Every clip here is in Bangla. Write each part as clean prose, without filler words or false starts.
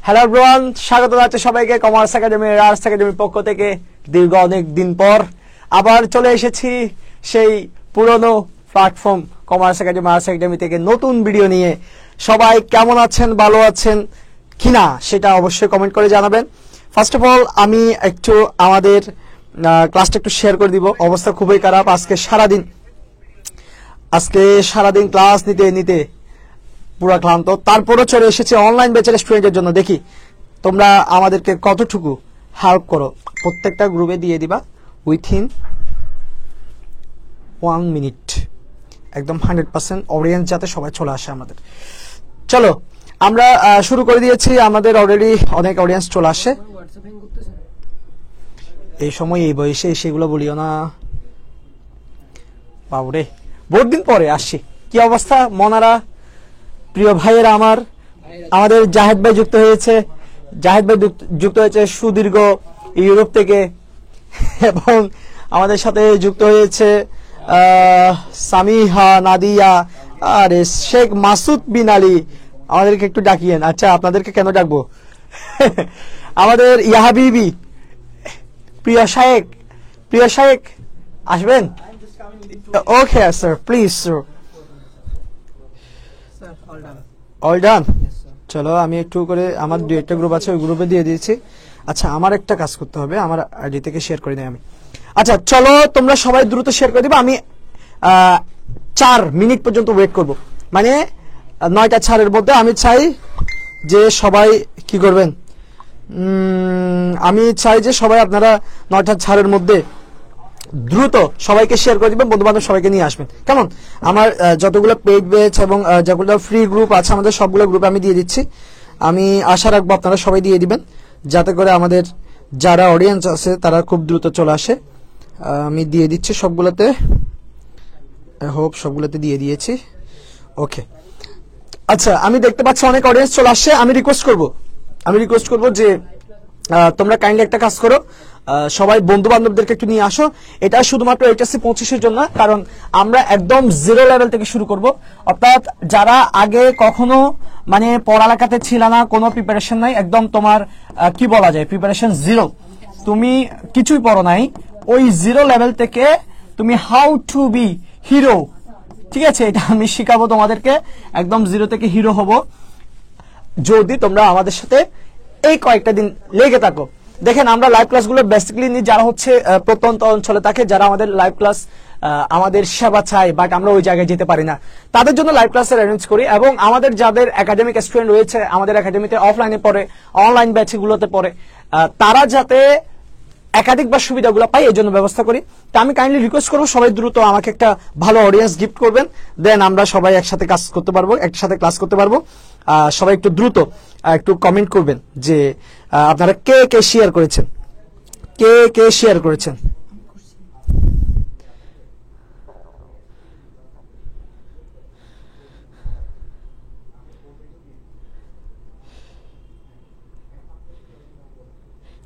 হ্যালো এভরিওয়ান, স্বাগত জানাচ্ছি সবাইকে কমার্স একাডেমির আর্টস একাডেমির পক্ষ থেকে। দীর্ঘ অনেক দিন পর আবার চলে এসেছি সেই পুরনো platform commerce academy arts academy থেকে নতুন ভিডিও নিয়ে। সবাই কেমন আছেন, ভালো আছেন কিনা সেটা অবশ্যই কমেন্ট করে জানাবেন। ফার্স্ট অফ অল আমি একটু আমাদের ক্লাসটা একটু শেয়ার করে দিব। অবস্থা খুবই খারাপ, আজকে সারাদিন ক্লাস নিতে নিতে পুরো ক্লান্ত। তারপরে চলে এসেছে অনলাইন ব্যাচের স্টুডেন্টের জন্য। দেখি তোমরা আমাদেরকে কতটুকু হেল্প করো। প্রত্যেকটা গ্রুপে দিয়ে দিবা উইথিন 1 মিনিট, একদম 100% অডিয়েন্স যাতে সবাই চলে আসে আমাদের। চলো আমরা শুরু করে দিয়েছি। আমাদের অলরেডি অনেক অডিয়েন্স চলে আসে। এই সময় এই বয়সে সেগুলো বলিও না বাবুরে, বহুত দিন পরে আসছি। কি অবস্থা মনারা, প্রিয় ভাইয়েরা? আমাদের জাহেদ ভাই যুক্ত হয়েছে সুদীর্ঘ ইউরোপ থেকে, এবং আমাদের সাথে যুক্ত হয়েছে সামিহা, নাদিয়া, আরে শেখ মাসুদ বিন আলী। আমাদেরকে একটু ডাকিয়েন। আচ্ছা, আপনাদেরকে কেন ডাকবো? আমাদের ইয়াহাবিবি প্রিয় শায়েক আসবেন? Okay sir, please sir. All done. চলো আমি একটু করে আমার দুই একটা গ্রুপ আছে, ওই গ্রুপে দিয়ে দিয়েছি। আচ্ছা, আমার একটা কাজ করতে হবে, আমার আইডি থেকে শেয়ার করে দিই আমি। আচ্ছা চলো, তোমরা সবাই দ্রুত শেয়ার করে দিবে। আমি 4 মিনিট পর্যন্ত ওয়েট করব, মানে 9টা 4-এর মধ্যে। আমি চাই যে সবাই কি করবেন, আমি চাই যে সবাই আপনারা 9টা 4-এর মধ্যে দ্রুত সবাইকে শেয়ার করে দিবেন, বন্ধু বান্ধব সবাইকে নিয়ে আসবেন। কেমন? আমার যতগুলো পেইড ব্যাচ এবং যেগুলো ফ্রি গ্রুপ আছে আমাদের সবগুলো গ্রুপে আমি দিয়ে দিচ্ছি। আমি আশা রাখবো আপনারা সবাই দিয়ে দিবেন, যাতে করে আমাদের যারা অডিয়েন্স আছে তারা খুব দ্রুত চলে আসে। আমি দিয়ে দিচ্ছি সবগুলোতে, হোপ সবগুলোতে দিয়ে দিয়েছি। ওকে, আচ্ছা আমি দেখতে পাচ্ছি অনেক অডিয়েন্স চলে আসছে। আমি রিকোয়েস্ট করব যে তোমরা কাইন্ডলি একটা কাজ করো, সবাই বন্ধু বান্ধবদেরকে একটু নিয়ে আসো। এটা শুধুমাত্র HSC 25-এর জন্য, কারণ আমরা একদম জিরো লেভেল থেকে শুরু করব। অর্থাৎ যারা আগে কখনো মানে পড়ালেখাতে ছিল না, কোনো প্রিপারেশন নাই, একদম তোমার কি বলা যায় প্রিপারেশন জিরো, তুমি কিছুই পড়ো নাই, ওই জিরো লেভেল থেকে তুমি হাউ টু বি হিরো, ঠিক আছে, এটা আমি শিখাবো তোমাদেরকে। একদম জিরো থেকে হিরো হব যদি তোমরা আমাদের সাথে এই কয়েকটা দিন লেগে থাকো। দেখেন আমরা লাইভ ক্লাসগুলো বেসিক্যালি নিয়ে যারা হচ্ছে প্রত্যন্ত অঞ্চলে থাকে, যারা আমাদের লাইভ ক্লাস আমাদের সেবা চাই বাট আমরা ওই জায়গায় যেতে পারি না, তাদের জন্য লাইভ ক্লাসের অ্যারেঞ্জ করি। এবং আমাদের যাদের একাডেমিক স্টুডেন্ট রয়েছে আমাদের একাডেমিতে, অফলাইনে পড়ে, অনলাইন ব্যাচগুলোতে পড়ে, তারা যাতে একাধিকবার সুবিধাগুলো পাই এই জন্য ব্যবস্থা করি। তা আমি কাইন্ডলি রিকোয়েস্ট করবো সবাই দ্রুত আমাকে একটা ভালো অডিয়েন্স গিফট করবেন, দেন আমরা সবাই একসাথে কাজ করতে পারবো, একসাথে ক্লাস করতে পারবো। সবাই একটু দ্রুত একটু কমেন্ট করবেন যে আপনারা কে কে শেয়ার করেছেন,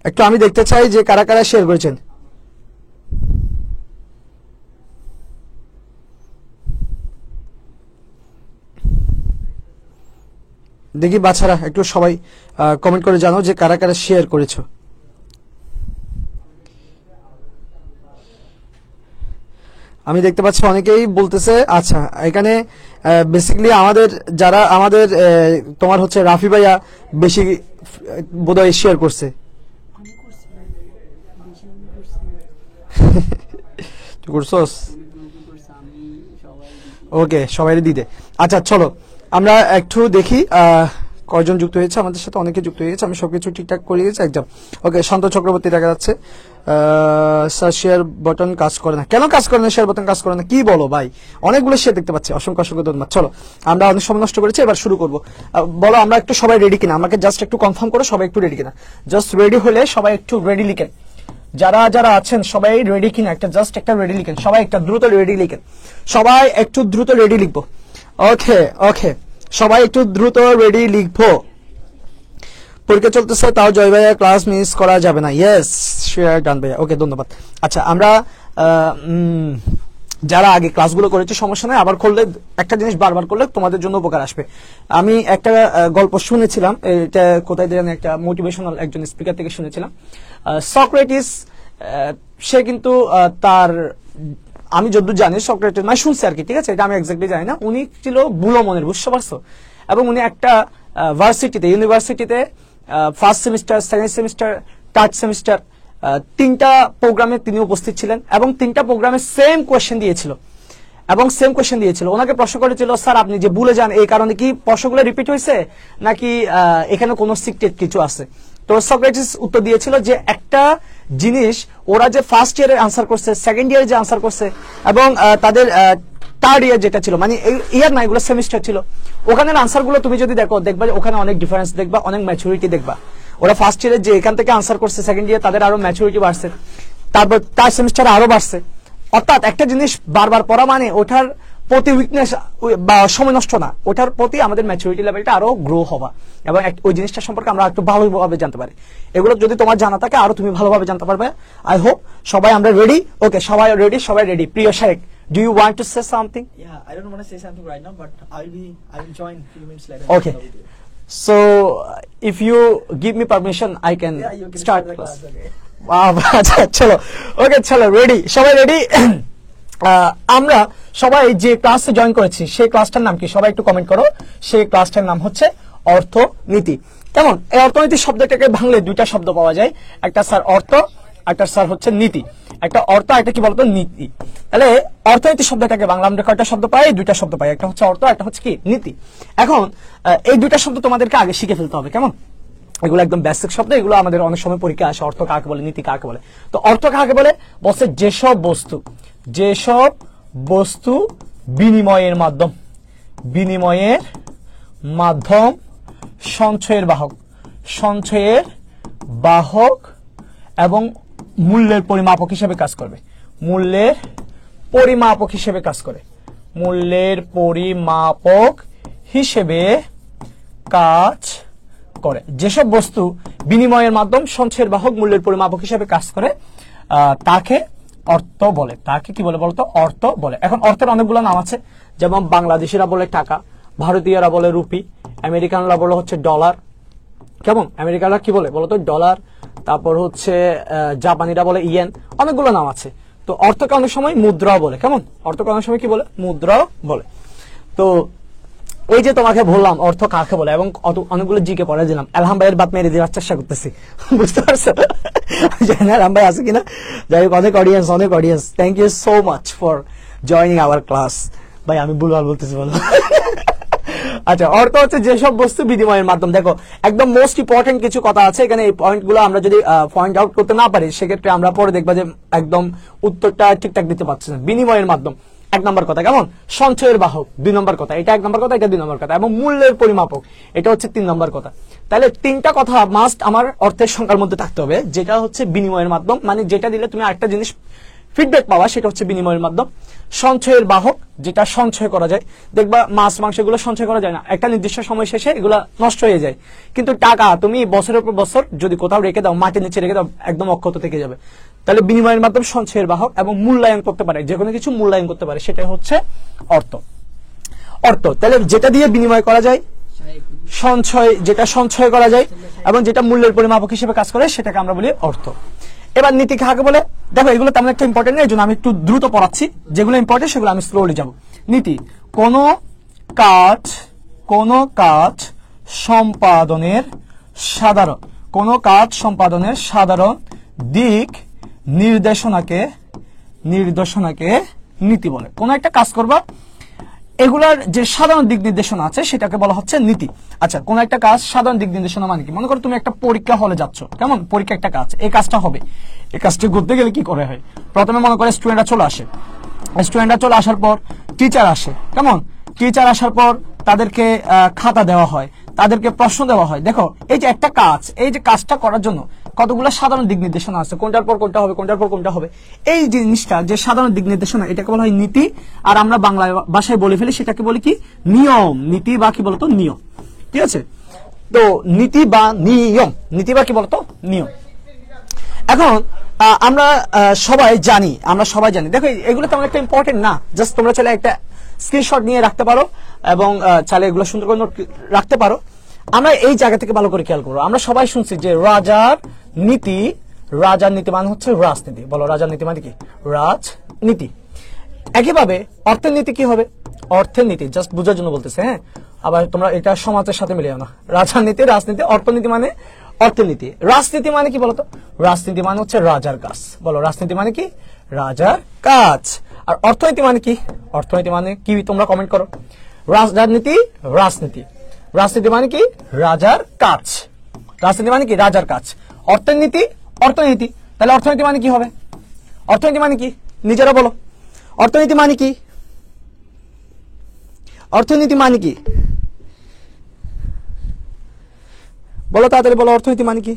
একটু আমি দেখতে চাই যে কারা কারা শেয়ার করেছেন। দেখি বাচ্চারা একটু সবাই কমেন্ট করে জানো যে কারা কারা শেয়ার করেছো। আমি দেখতে পাচ্ছি অনেকেই বলতেছে। আচ্ছা, এখানে বেসিক্যালি আমাদের যারা আমাদের তোমার হচ্ছে রাফি ভাইয়া বেশি বোধহয় শেয়ার করছে। ওকে, সবাই দিতে। আচ্ছা চলো আমরা একটু দেখি কয়জন যুক্ত হয়েছে আমাদের সাথে। অনেকে যুক্ত হয়েছে, আমি সবকিছু ঠিকঠাক করে দিয়েছি একদম। ওকে, শান্ত চক্রবর্তী দেখা যাচ্ছে। স্যার শেয়ার বাটন কাজ করে না কেন? কাজ করে না, শেয়ার বাটন কাজ করে না? কি বলো ভাই, অনেকগুলো শেয়ার দেখতে পাচ্ছি। অসংখ্য ধন্যবাদ। চলো আমরা অনেক সময় নষ্ট করেছি, এবার শুরু করবো। বলো আমরা একটু সবাই রেডি কিনা, আমাকে জাস্ট একটু কনফার্ম করো সবাই একটু রেডি কিনা। জাস্ট রেডি হলে সবাই একটু রেডি লিখেন, যারা যারা আছেন সবাই রেডি কিনা, একটা জাস্ট একটা রেডি লিখেন, সবাই একটা দ্রুত রেডি লিখেন, সবাই একটু দ্রুত রেডি লিখবো। ওকে সবাই একটু দ্রুত রেডি লিখবো। পরীক্ষা চলতেছে তাও জয় ভাইয়া ক্লাস মিস করা যাবে না। ইয়েস শেয়ার ডান ভাইয়া। ওকে ধন্যবাদ। আচ্ছা আমরা যারা আগে ক্লাসগুলো করেছে সমস্যা নেই, আবার করলে একটা জিনিস বারবার করলে তোমাদের জন্য উপকার আসবে। আমি একটা গল্প শুনেছিলাম, এটা কোথায় জানি একটা মোটিভেশনাল একজন স্পিকার থেকে শুনেছিলাম। সক্রেটিস সে কিন্তু তার, আমি যতদূর জানি সক্রেটিস মানে শুনছি আর কি, ঠিক আছে, এটা আমি এক্স্যাক্টলি জানি না, উনি ছিল বুলো মনের, বুঝতে পারছো? এবং উনি একটা ইউনিভার্সিটিতে first semester, second semester, third semester 3টা প্রোগ্রামে তিনি উপস্থিত ছিলেন এবং 3টা প্রোগ্রামে সেম কোয়েশ্চেন দিয়েছিল। ওনাকে প্রশ্ন করেছিল, স্যার আপনি যে ভুলে যান এই কারণে কি প্রশ্নগুলো রিপিট হয়েছে নাকি এখানে কোনো সিক্রেট কিছু আছে? তো সক্রেটিস উত্তর দিয়েছিল যে একটা জিনিস ওরা যে ফার্স্ট ইয়ারে আনসার করছে, সেকেন্ড ইয়ারে যে আনসার করছে এবং তাদের থার্ড ইয়ার যেটা ছিল, মানে ইয়ার না, এগুলো সেমিস্টার ছিল, ওখানের আনসার গুলো তুমি যদি দেখবা যে ওখানে অনেক ডিফারেন্স দেখবা, অনেক ম্যাচুরিটি দেখবা। ওরা ফার্স্ট ইয়ারে যে এখান থেকে আনসার করছে, সেকেন্ড ইয়ার তাদের আরো ম্যাচুরিটি বাড়ছে, তারপর তার সেমিস্টারে আরো বাড়ছে। অর্থাৎ একটা জিনিস বারবার পড়া মানে ওঠার প্রতি উইকনেস বা সময় নষ্ট না, ওটার প্রতি আমাদের ম্যাচুরিটি লেভেলটা আরো গ্রো হওয়া এবং ওই জিনিসটা সম্পর্কে আমরা একটু ভালোভাবে জানতে পারি। এগুলো যদি তোমার জানা থাকে আরো তুমি ভালোভাবে জানতে পারবে। আই হোপ সবাই আমরা রেডি। ওকে, সবাই রেডি। প্রিয় শাহেক, do you want to say something? Yeah, I don't want to say something right now, but I will join a few minutes later. Okay. So if you give me permission, I can, you can start the class. Okay. আচ্ছা, চলো ওকে, চলো রেডি, সবাই রেডি। আমরা সবাই যে ক্লাসে জয়েন করেছি সেই ক্লাসটার নাম কি? সবাই একটু কমেন্ট করো। সেই ক্লাসটার নাম হচ্ছে অর্থনীতি। কেমন? এই অর্থনীতি শব্দটাকে ভাঙলে 2টা শব্দ পাওয়া যায়, একটা স্যার অর্থ, একটা স্যার হচ্ছে নীতি। একটা অর্থ, একটা কি বলতো নীতি। তাহলে অর্থনীতি শব্দটাকে বাংলা আমরা কয়টা শব্দ পাই? 2টা শব্দ পাই, একটা হচ্ছে অর্থ, একটা হচ্ছে কি নীতি। এখন এই 2টা শব্দ তোমাদেরকে আগে শিখে ফেলতে হবে। কেমন? এগুলো একদম বেসিক শব্দ, এগুলো আমাদের অনেক সময় পরীক্ষা আসে। অর্থ কাকে বলে, নীতি কাকে বলে? তো অর্থ কাকে বলে? বলছে যেসব বস্তু বিনিময়ের মাধ্যম সঞ্চয়ের বাহক এবং মূল্যের পরিমাপক হিসেবে কাজ করে। যেসব বস্তু বিনিময়ের মাধ্যম, সঞ্চয়ের বাহক, মূল্যের পরিমাপক হিসেবে কাজ করে তাকে অর্থ বলে। তাকে কি বলে বলতো? অর্থ বলে। এখন অর্থের অনেকগুলো নাম আছে, যেমন বাংলাদেশিরা বলে টাকা, ভারতীয়রা বলে রুপি, আমেরিকানরা বলে হচ্ছে ডলার। কেমন? আমেরিকানরা কি বলে বলতো? ডলার। তারপর হচ্ছে জাপানিরা বলে ইয়েন, অনেকগুলো নাম আছে। তো অর্থকে অনেক সময় মুদ্রাও বলে। কেমন? অর্থকে অনেক সময় কি বলে? মুদ্রাও বলে। তো এই যে তোমাকে বললাম অর্থ কাকে বলে এবং অনেকগুলো জিকে পড়ে দিলাম, আলহাম ভাইয়ের বাদ মেরে দেওয়ার চেষ্টা করতেছি, বুঝতে পারছো? জানি আলহাম ভাই আছে কিনা, যাই হোক, অনেক audience, thank you so much for joining our class. ভাই আমি ভুলভাল বলতেছি, বলো। আচ্ছা, অর্থ হচ্ছে যেসব বস্তু বিনিময়ের মাধ্যম। দেখো, একদম মোস্ট ইম্পর্টেন্ট কিছু কথা আছে এখানে, এই পয়েন্টগুলো আমরা যদি পয়েন্ট আউট করতে না পারি সেক্ষেত্রে আমরা পরে দেখবা যে একদম উত্তরটা ঠিকঠাক দিতে পারছি না। বিনিময়ের মাধ্যম 1 নম্বর কথা। কেমন? সঞ্চয়ের বাহক 2 নম্বর কথা, এটা 1 নম্বর কথা, এটা 2 নম্বর কথা, এবং মূল্যের পরিমাপক এটা হচ্ছে 3 নম্বর কথা। তাহলে 3টা কথা মাস্ট আমার অর্থের সংখ্যার মধ্যে থাকতে হবে, যেটা হচ্ছে বিনিময়ের মাধ্যম, মানে যেটা দিলে তুমি আরেকটা জিনিস ফিডব্যাক পাওয়া, সেটা হচ্ছে বিনিময়ের মাধ্যম। সঞ্চয়ের বাহক, যেটা সঞ্চয় করা যায়। দেখবা মাছ মাংস এগুলো সঞ্চয় করা যায় না, একটা নির্দিষ্ট সময় শেষে এগুলো নষ্ট হয়ে যায়। কিন্তু টাকা তুমি বছরের পর বছর যদি কোথাও রেখে দাও, মাটির নিচে রেখে দাও, একদম অক্ষত থেকে যাবে। তাহলে বিনিময়ের মাধ্যম, সঞ্চয়ের বাহক এবং মূল্যায়ন করতে পারে, যে কোনো কিছু মূল্যায়ন করতে পারে, সেটাই হচ্ছে অর্থ। তাহলে যেটা দিয়ে বিনিময় করা যায়, যেটা সঞ্চয় করা যায় এবং যেটা মূল্যের পরিমাপক হিসেবে কাজ করে, সেটাকে আমরা বলি অর্থ। এবার নীতি কাকে বলে? দেখো, এগুলো তেমন একটা ইম্পর্টেন্ট নেই, এই জন্য আমি একটু দ্রুত পড়াচ্ছি, যেগুলো ইম্পর্টেন্ট সেগুলো আমি স্লোলি যাব। নীতি কোন কাজ সম্পাদনের সাধারণ দিক নির্দেশনাকে নীতি বলে। কোন একটা কাজ করবা, এগুলার যে সাধারণ দিক নির্দেশনা আছে সেটাকে বলা হচ্ছে নীতি। আচ্ছা, কোন একটা কাজ সাধারণ দিক নির্দেশনা মানে কি? মনে করো তুমি একটা পরীক্ষা হলে যাচ্ছ, কেমন? পরীক্ষা একটা কাজ, এই কাজটা হবে, এই কাজটা করতে গেলে কি করে হয়? প্রথমে মনে করে স্টুডেন্টরা চলে আসার পর টিচার আসে, কেমন? টিচার আসার পর তাদেরকে খাতা দেওয়া হয়, তাদেরকে প্রশ্ন দেওয়া হয়। দেখো, এই যে একটা কাজ, এই যে কাজটা করার জন্য কতগুলো সাধারণ দিক নির্দেশনা আছে, কোনটার পর কোনটা হবে, এই জিনিসটা যে সাধারণ দিক নির্দেশনা, এটাকে বলা হয় নীতি। আর আমরা বাংলা ভাষায় বলে ফেলি, সেটাকে বলি কি? নিয়ম। নীতি বা কি বলতো? নিয়ম। ঠিক আছে? তো নীতি বা কি বলতো? নিয়ম। এখন আমরা সবাই জানি, দেখো এগুলো তেমন একটা ইম্পর্টেন্ট না, জাস্ট তোমরা চাইলে একটা স্ক্রিনশট নিয়ে রাখতে পারো এবং চাইলে এগুলো সুন্দর করে নোট রাখতে পারো। আমরা এই জায়গা থেকে ভালো করে খেয়াল করবো। আমরা সবাই শুনছি যে রাজার নীতি মানে হচ্ছে রাজনীতি। বলো রাজার নীতি মানে কি? রাজনীতি। একইভাবে অর্থের নীতি কি হবে? অর্থের নীতি জাস্ট বোঝার জন্য বলতেছে, হ্যাঁ, আবার তোমরা এটা সমাজের সাথে মিলিয়ে না। রাজার নীতি, রাজনীতি, অর্থনীতি মানে অর্থের নীতি। রাজনীতি মানে কি বলতো? রাজনীতি মানে হচ্ছে রাজার কাজ। বলো রাজনীতি মানে কি? রাজার কাজ। আর অর্থনীতি মানে কি? অর্থনীতি মানে কি তোমরা কমেন্ট করো। রাজনীতি, রাজনীতি, রাজনীতি মানে কি? রাজার কাজ। রাজনীতি মানে কি? রাজার কাজ। অর্থের নীতি, অর্থনীতি। তাহলে অর্থনীতি মানে কি হবে? অর্থনীতি মানে কি নিজেরা বলো? অর্থনীতি মানে কি? অর্থনীতি মানে কি বলো, তাড়াতাড়ি বলো। অর্থনীতি মানে কি?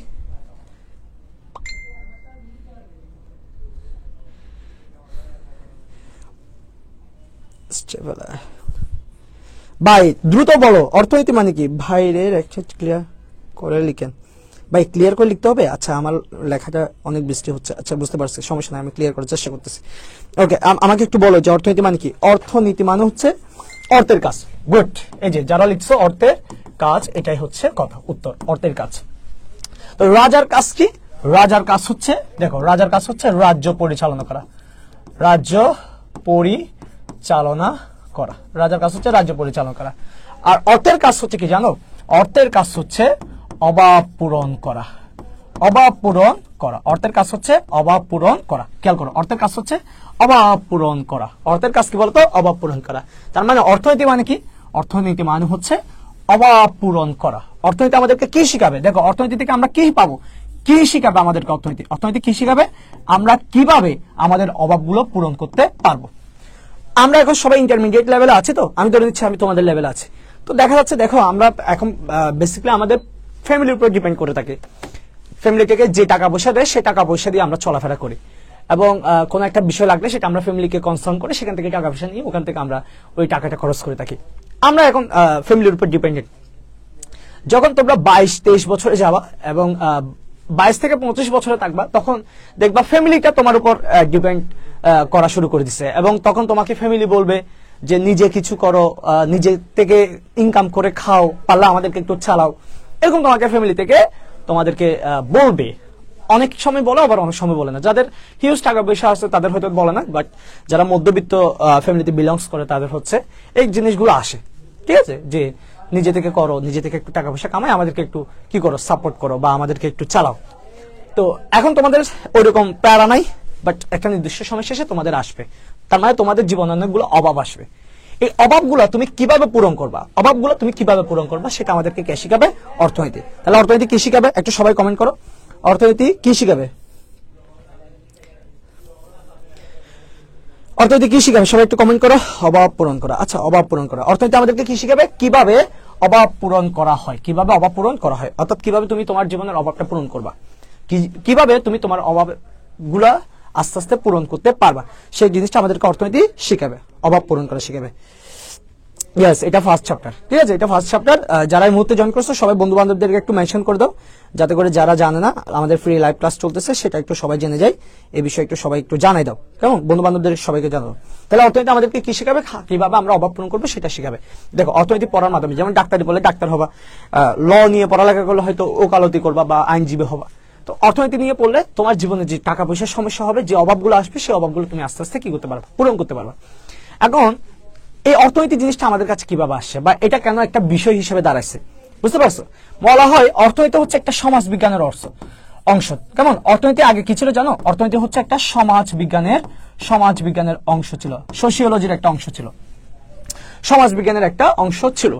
ভাই দ্রুত বলো অর্থনীতি মানে কি? ভাইরের একটা ক্লিয়ার করে লিখেন। ভাই ক্লিয়ার করে লিখতে হবে? আচ্ছা, আমার লেখাটা অনেক বৃষ্টি হচ্ছে। আচ্ছা, বুঝতে পারছি, সমস্যা নাই, আমি ক্লিয়ার করার চেষ্টা করতেছি। ওকে, আমাকে একটু বলো যে অর্থনীতি মানে কি? অর্থনীতি মানে হচ্ছে অর্থের কাজ। গুড, এই যে যারা লিখছো অর্থের কাজ, এটাই হচ্ছে কথা, উত্তর অর্থের কাজ। তো রাজার কাজ কি? রাজার কাজ হচ্ছে, দেখো রাজার কাজ হচ্ছে রাজ্য পরিচালনা করা। রাজ্য পরিচালনা করা, রাজার কাজ হচ্ছে রাজ্য পরিচালনা করা। আর অর্থের কাজ হচ্ছে কি জানো? অর্থের কাজ হচ্ছে অভাব পূরণ করা। অভাব পূরণ করা, অর্থের কাজ হচ্ছে অভাব পূরণ করা। খেয়াল করো, অর্থের কাজ হচ্ছে অভাব পূরণ করা। অর্থের কাজ কি বলতো? অভাব পূরণ করা। তার মানে অর্থনীতি মানে কি? অর্থনীতি মানে হচ্ছে অভাব পূরণ করা। অর্থনীতি আমাদেরকে কি শিখাবে? দেখো অর্থনীতি থেকে আমরা কি পাবো? কি শিখাবে আমাদেরকে অর্থনীতি? অর্থনীতি কি শিখাবে? আমরা কিভাবে আমাদের অভাবগুলো পূরণ করতে পারবো। আমরা এখন সবাই ইন্টারমিডিয়েট লেভেলে আছি, তো আমি ধরে নিচ্ছি আমি তোমাদের লেভেলে আছি। তো দেখা যাচ্ছে, দেখো আমরা এখন বেসিক্যালি আমাদের ফ্যামিলির উপর ডিপেন্ড করে থাকি। ফ্যামিলি থেকে যে টাকা পয়সা দেয় সেই টাকা পয়সা দিয়ে আমরা চলাফেরা করি, এবং কোনো একটা বিষয় লাগলে সেটা আমরা ফ্যামিলিকে কনসার্ন করে সেখান থেকে টাকা পয়সা নিয়ে ওখান থেকে আমরা ওই টাকাটা খরচ করে থাকি। আমরা এখন ফ্যামিলির উপর ডিপেন্ডেন্ট। যখন তোমরা 22-23 বছরে যাবা এবং 22 থেকে 25 বছরে থাকবা, তখন দেখবা ফ্যামিলিটা তোমার উপর ডিপেন্ড করা শুরু করে দিচ্ছে, এবং তখন তোমাকে ফ্যামিলি বলবে যে নিজে কিছু করো, নিজে থেকে ইনকাম করে খাও, পারলে আমাদেরকে একটু চালাও। এরকম তোমাকে ফ্যামিলি থেকে তোমাদেরকে বলবে। অনেক সময় বলে, আবার অনেক সময় বলে না। যাদের হিউজ টাকা পয়সা আছে তাদের হয়তো বলে না, বাট যারা মধ্যবিত্ত ফ্যামিলিতে বিলংস করে তাদের হচ্ছে এই জিনিসগুলো আসে। ঠিক আছে, যে নিজে থেকে করো, নিজে থেকে একটু টাকা পয়সা কামাই, আমাদেরকে একটু কি করো, সাপোর্ট করো, বা আমাদেরকে একটু চালাও। তো এখন তোমাদের ওইরকম প্যারা নাই, বাট একটা নির্দিষ্ট সময় শেষে তোমাদের আসবে। তার মানে তোমাদের জীবনে অনেকগুলো অভাব আসবে। এই অভাবগুলো তুমি কিভাবে পূরণ করবা? অভাবগুলো তুমি কিভাবে পূরণ করবা সেটা আমাদেরকে কে শিখাবে? অর্থনীতি। তাহলে অর্থনীতি কি শিখাবে? একটু সবাই কমেন্ট করো, অর্থনীতি কি শিখাবে? অর্থনীতি কি শিখাবে? সবাই একটু কমেন্ট করো। অভাব পূরণ করা। আচ্ছা, অভাব পূরণ করা। অর্থনীতি আমাদেরকে কি শিখাবে? কিভাবে অভাব পূরণ করা হয়, কিভাবে অভাব পূরণ করা হয়, অর্থাৎ কিভাবে তুমি তোমার জীবনের অভাবটা পূরণ করবা, কিভাবে তুমি তোমার অভাবগুলা আস্তে আস্তে পূরণ করতে পারবা, সেই জিনিসটা আমাদেরকে অর্থনীতি শিখাবে, অভাব পূরণ করা শিখাবে। ইয়েস, এটা ফার্স্ট চ্যাপ্টার। ঠিক আছে, এটা ফার্স্ট চ্যাপ্টার। যারা এই মুহূর্তে জয়েন করছো সবাই বন্ধু বান্ধবদেরকে একটু মেনশন করে দাও, যাতে করে যারা জানে না আমাদের ফ্রি লাইভ ক্লাস চলতেছে সেটা একটু সবাই জেনে যায়। এই বিষয়ে একটু সবাই একটু জানাই দাও, কেমন? বন্ধু বান্ধবদের সবাইকে জানাও। তাহলে অর্থনীতি আমাদেরকে কি শিখাবে? কিভাবে আমরা অভাব পূরণ করবো সেটা শিখাবে। দেখো অর্থনীতি পড়ার মাধ্যমে, যেমন ডাক্তারি বলে ডাক্তার হবা, ল নিয়ে পড়ালেখা করলে হয়তো ওকালতি করবা বা আইনজীবী হবা। তো অর্থনীতি নিয়ে পড়লে তোমার জীবনে যে টাকা পয়সার সমস্যা হবে, যে অভাবগুলো আসবে, সেই অভাবগুলো তুমি আস্তে আস্তে কি করতে পারবা? পূরণ করতে পারবা। এখন এই অর্থনীতি জিনিসটা আমাদের কাছে কিভাবে আসছে, বা এটা কেন একটা বিষয় হিসেবে দাঁড়াইছে, বুঝতে পারছো? বলা হয় অর্থনীতি হচ্ছে একটা সমাজ বিজ্ঞানের অংশ। কেমন? অর্থনীতি আগে কি ছিল জানো? অর্থনীতি হচ্ছে একটা সমাজ বিজ্ঞানের অংশ ছিল, সোশিওলজির একটা অংশ ছিল, সমাজ বিজ্ঞানের একটা অংশ ছিল।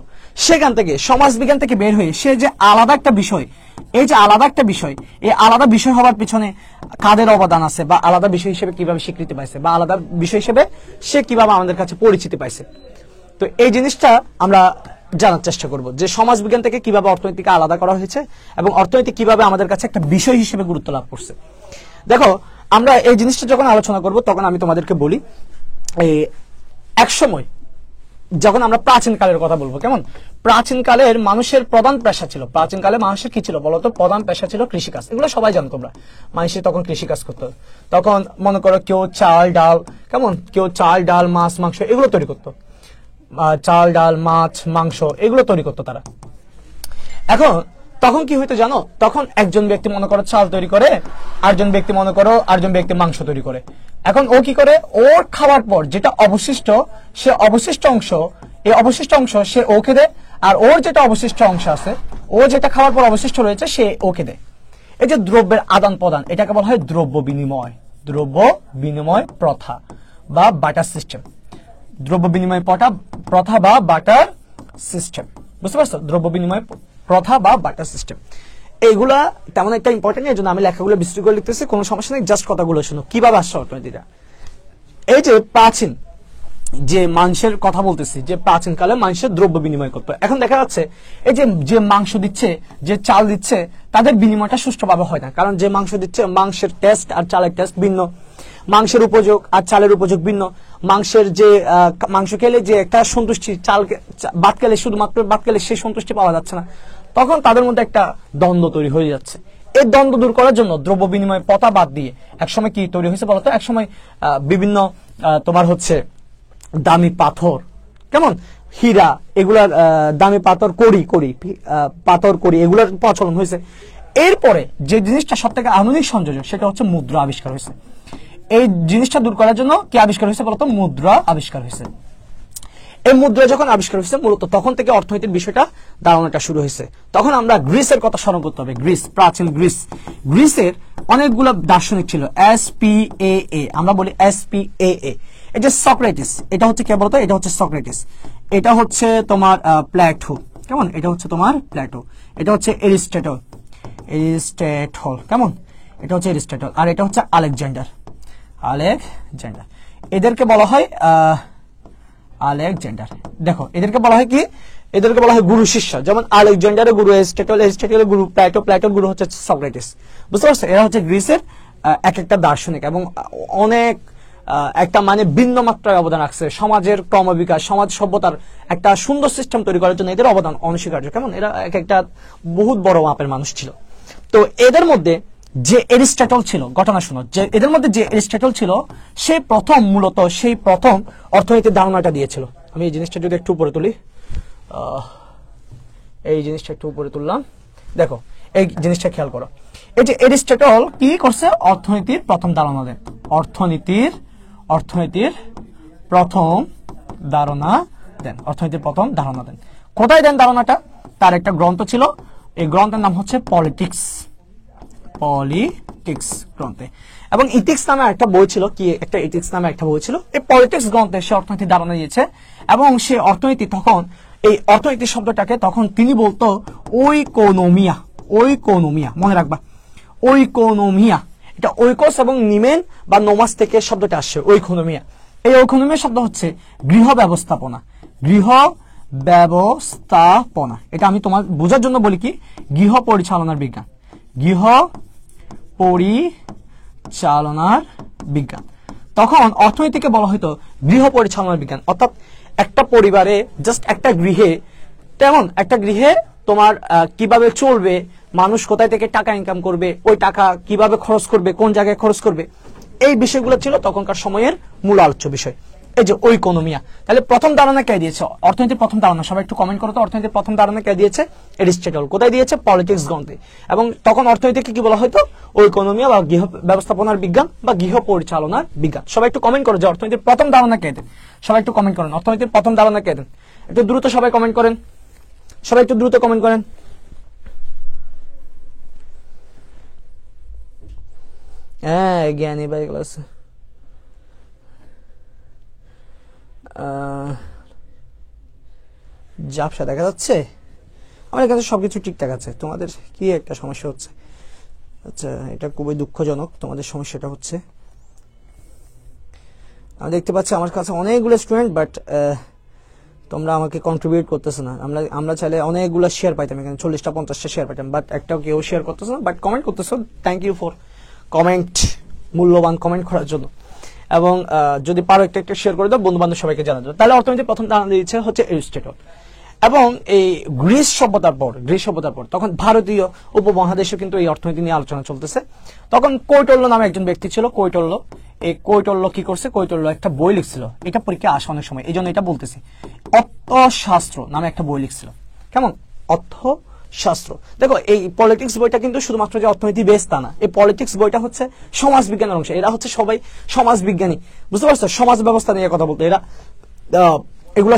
সেখান থেকে সমাজ বিজ্ঞান থেকে বের হয়ে সে যে আলাদা একটা বিষয়, এই যে আলাদা একটা বিষয়, এই আলাদা বিষয় হওয়ার পিছনে কাদের অবদান আছে, বা আলাদা বিষয় হিসেবে কিভাবে স্বীকৃতি পাইছে, বা আলাদা বিষয় হিসেবে সে কিভাবে আমাদের কাছে পরিচিতি পাইছে। তো এই জিনিসটা আমরা জানার চেষ্টা করব, যে সমাজ বিজ্ঞান থেকে কিভাবে অর্থনীতিকে আলাদা করা হয়েছে এবং অর্থনীতি কিভাবে আমাদের কাছে একটা বিষয় হিসেবে গুরুত্ব লাভ করছে। দেখো আমরা এই জিনিসটা যখন আলোচনা করব তখন আমি তোমাদেরকে বলি, এক সময় যখন আমরা প্রাচীন কালের কথা বলবো, কেমন, প্রাচীন কালের মানুষের প্রধান পেশা ছিল, প্রাচীন কালে মানুষের কি ছিল বলতো, প্রধান পেশা ছিল কৃষিকাজ। এগুলো সবাই জানো তোমরা, মানুষের তখন কৃষিকাজ করতো। তখন মনে করো কেউ চাল ডাল, কেমন, কেউ চাল ডাল মাছ মাংস এগুলো তৈরি করতো, চাল ডাল মাছ মাংস এগুলো তৈরি করতো তারা। এখন তখন কি হইতো জানো, তখন একজন ব্যক্তি মনে করো চাল তৈরি করে, আরেকজন ব্যক্তি মনে করো আরেকজন ব্যক্তি মাংস তৈরি করে। এখন ও কি করে, ওর খাওয়ার পর যেটা অবশিষ্ট, সে অবশিষ্ট অংশ, এই অবশিষ্ট অংশ সে ওকে দেয়, আর ওর যেটা অবশিষ্ট অংশ আছে, ও যেটা খাওয়ার পর অবশিষ্ট রয়েছে সে ওকে দেয়। এই যে দ্রব্যের আদান প্রদান, এটাকে বলা হয় দ্রব্য বিনিময়, দ্রব্য বিনিময় প্রথা বা বাটার সিস্টেম, দ্রব্য বিনিময় প্রথা বা বাটার সিস্টেম, বুঝতে পারছো, দ্রব্য বিনিময় প্রথা বা বাটার সিস্টেম। এইগুলা তেমন একটা ইম্পর্টেন্ট, এই জন্য আমি লেখাগুলো বিস্তৃত করে লিখতেছি, কোনো সমস্যা নেই, জাস্ট কথাগুলো শোনো কিভাবে আসছে অর্থনীতিটা। এই যে প্রাচীন যে মানুষের কথা বলতেছি, যে প্রাচীন কালে মানুষের দ্রব্য বিনিময় করতো, এখন দেখা যাচ্ছে এই যে মাংস দিচ্ছে, যে চাল দিচ্ছে, তাদের বিনিময়টা সুষ্ঠুভাবে হয় না। কারণ যে মাংস দিচ্ছে, মাংসের টেস্ট আর চালের টেস্ট ভিন্ন, মাংসের উপযোগ আর চালের উপযোগ ভিন্ন, মাংসের যে মাংস খেলে যে একটা সন্তুষ্টি, চাল ভাত খেলে শুধুমাত্র ভাত খেলে সেই সন্তুষ্টি পাওয়া যাচ্ছে না, তখন তাদের মধ্যে একটা দ্বন্দ্ব তৈরি হয়ে যাচ্ছে। এই দ্বন্দ্ব দূর করার জন্য দ্রব্য বিনিময় প্রথা বাদ দিয়ে একসময় কি তৈরি হয়েছে বলতো, একসময় বিভিন্ন তোমার হচ্ছে দামি পাথর, কেমন, হীরা, এগুলার দামি পাথর, পাথর কড়ি এগুলার প্রচলন হয়েছে। এরপরে যে জিনিসটা সব থেকে আধুনিক সংযোজন, সেটা হচ্ছে মুদ্রা আবিষ্কার হয়েছে। এই জিনিসটা দূর করার জন্য কি আবিষ্কার হয়েছে বলতো, মুদ্রা আবিষ্কার হয়েছে। এই মুদ্রা যখন আবিষ্কার হয়েছে, মূলত তখন থেকে অর্থনীতির বিষয়টা দাঁড়ানোটা শুরু হয়েছে। তখন আমরা গ্রিসের কথা স্মরণ করতে হবে, গ্রিস, প্রাচীন গ্রিস। গ্রিসের অনেকগুলো দার্শনিক ছিল, SPAA, আমরা বলি SPAA। এই যে সক্রেটিস, এটা হচ্ছে কে বলতো, এটা হচ্ছে সক্রেটিস, এটা হচ্ছে তোমার প্লেটো, কেমন, এটা হচ্ছে তোমার প্লেটো, এটা হচ্ছে এরিস্টটল, কেমন, এটা হচ্ছে এরিস্টটল, আর এটা হচ্ছে আলেকজান্ডার। এদেরকে বলা হয় আলেকজান্ডার। দেখো এদেরকে বলা হয় কি, এদেরকে বলা হয় গুরু শিষ্য। যেমন আলেকজান্ডারের গুরু এরিস্টটলের গুরু প্লেটোর গুরু হচ্ছে সক্রেটিস, বুঝতে পারছো। এরা হচ্ছে গ্রিসের এক একটা দার্শনিক, এবং অনেক একটা মানে ভিন্ন মাত্রায় অবদান রাখছে সমাজের ক্রমবিকাশ, সমাজ সভ্যতার একটা সুন্দর সিস্টেম তৈরি করার জন্য এদের অবদান অনস্বীকার্য। কেমন, এরা এক একটা বহুত বড় মাপের মানুষ ছিল। তো এদের মধ্যে যে এরিস্টটল ছিল, ঘটনা শুনো, যে এদের মধ্যে যে এরিস্টটল ছিল, সে প্রথম মূলত সেই প্রথম অর্থনীতির ধারণাটা দিয়েছিল। আমি এই জিনিসটা যদি একটু উপরে তুলি, এই জিনিসটা একটু উপরে তুললাম, দেখো এই জিনিসটা খেয়াল করো। এই যে এরিস্টটল কি করছে, অর্থনীতির প্রথম ধারণা দেন, অর্থনীতির প্রথম ধারণা দেন। কোথায় দেন ধারণাটা? তার একটা গ্রন্থ ছিল, এই গ্রন্থের নাম হচ্ছে পলিটিক্স গ্রন্থে। এবং ইথিক্স নামে একটা বই ছিল, এই পলিটিক্স গ্রন্থে সে অর্থনীতির ধারণা দিয়েছে। এবং সে অর্থনীতি তখন, এই অর্থনীতি শব্দটাকে তখন তিনি বলতো ওইকোনোমিয়া, মনে রাখবা, ওইকোনোমিয়া। এটা ওইকোস এবং নিমেন বা নোমাস থেকে শব্দটা আসছে, ওইকোনোমিয়া। এই ওইকোনোমিয়া শব্দ হচ্ছে গৃহ ব্যবস্থাপনা। এটা আমি তোমার বোঝার জন্য বলি কি, গৃহ পরিচালনার বিজ্ঞান। তখন অর্থনীতিকে বলা হয়তো গৃহ পরিচালনার বিজ্ঞান। অর্থাৎ একটা পরিবারে, জাস্ট একটা গৃহে, তেমন একটা গৃহে তোমার কিভাবে চলবে, মানুষ কোথায় থেকে টাকা ইনকাম করবে, ওই টাকা কিভাবে খরচ করবে, কোন জায়গায় খরচ করবে, এই বিষয়গুলো ছিল তখনকার সময়ের মূল আলোচ্য বিষয়। এই যে ওইকোনোমিয়া, তাহলে প্রথম ধারণা কে দিয়েছে অর্থনীতির প্রথম ধারণা? সবাই একটু কমেন্ট করো তো, অর্থনীতির প্রথম ধারণা কে দিয়েছে? এরিস্টটল। কোথায় দিয়েছে? পলিটিক্স গ্রন্থে। এবং তখন অর্থনীতিকে কি বলা হয়তো? ওইকোনোমিয়া বা গৃহ ব্যবস্থাপনার বিজ্ঞান বা গৃহ পরিচালনার বিজ্ঞান। সবাই একটু কমেন্ট করো যে অর্থনীতির প্রথম ধারণা কে দেন। সবাই একটু কমেন্ট করেন, অর্থনীতির প্রথম ধারণা কে দেন। একটু দ্রুত সবাই কমেন্ট করেন, সবাই একটু দ্রুত কমেন্ট করেন। হ্যাঁ, জ্ঞানী ভাই ক্লাস। ঝাপসা দেখা যাচ্ছে? আমার কাছে সবকিছু ঠিকঠাক আছে, তোমাদের কি একটা সমস্যা হচ্ছে? আচ্ছা, এটা খুবই দুঃখজনক, তোমাদের সমস্যাটা হচ্ছে। আমি দেখতে পাচ্ছি আমার কাছে অনেকগুলো স্টুডেন্ট, বাট তোমরা আমাকে কন্ট্রিবিউট করতেছো না। আমরা চাইলে অনেকগুলো শেয়ার পাইতাম, এখানে 40টা 50টা শেয়ার পাইতাম, বাট একটাও কেউ শেয়ার করতেছো না, বাট কমেন্ট করতেছো। থ্যাংক ইউ ফর কমেন্ট, মূল্যবান কমেন্ট করার জন্য। এবং যদি পারো একটা শেয়ার করে দাও, বন্ধু বান্ধব সবাইকে জানা দাও। তাহলে অর্থনীতি প্রথম ধারণা দিয়েছে হচ্ছে এরিস্টটল। এবং এই গ্রিস সভ্যতার পর তখন ভারতীয় উপমহাদেশে কিন্তু এই অর্থনীতি নিয়ে আলোচনা চলতেছে। তখন কৈটল্য নামে একজন ব্যক্তি ছিল, কৈটল্য। এই কৈটল্য কি করছে, কৈটল্য একটা বই লিখছিল, এটা পরীক্ষা আসে অনেক সময়, এই জন্য এটা বলতেছি। অর্থশাস্ত্র নামে একটা বই লিখছিল। কেমন? অর্থশাস্ত্র। দেখো এই পলিটিক্স বইটা কিন্তু শুধুমাত্র যে অর্থনীতি বেস তা না, এই পলিটিক্স বইটা হচ্ছে সমাজ বিজ্ঞানের অংশ। এরা হচ্ছে সবাই সমাজ বিজ্ঞানী, বুঝতে পারছো? সমাজ ব্যবস্থা নিয়ে কথা বলতে এরা এগুলো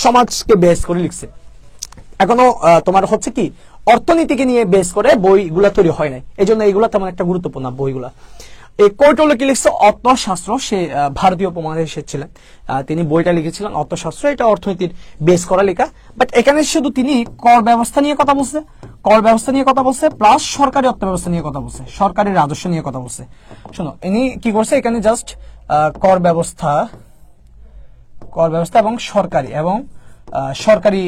সমাজকে বেস করে লিখছে। এখনো তোমার হচ্ছে কি অর্থনীতিকে নিয়ে বেস করে বইগুলা তৈরি হয় নাই, এই জন্য এইগুলা তেমন একটা গুরুত্বপূর্ণ বইগুলা। এই কৈটল্য কি লিখছে? অর্থশাস্ত্র। সে ভারতীয় উপমহাদেশের ছিলেন, তিনি বইটা লিখেছিলেন অর্থশাস্ত্র। এটা অর্থনীতির বেস করা লেখা। বাট এখানে শুধু তিনি কর ব্যবস্থা নিয়ে কথা বলছে, প্লাস সরকারি অর্থ ব্যবস্থা নিয়ে কথা বলছে, সরকারি রাজস্ব নিয়ে কথা বলছে। শোনো, ইনি কি করছে এখানে জাস্ট কর ব্যবস্থা এবং সরকারি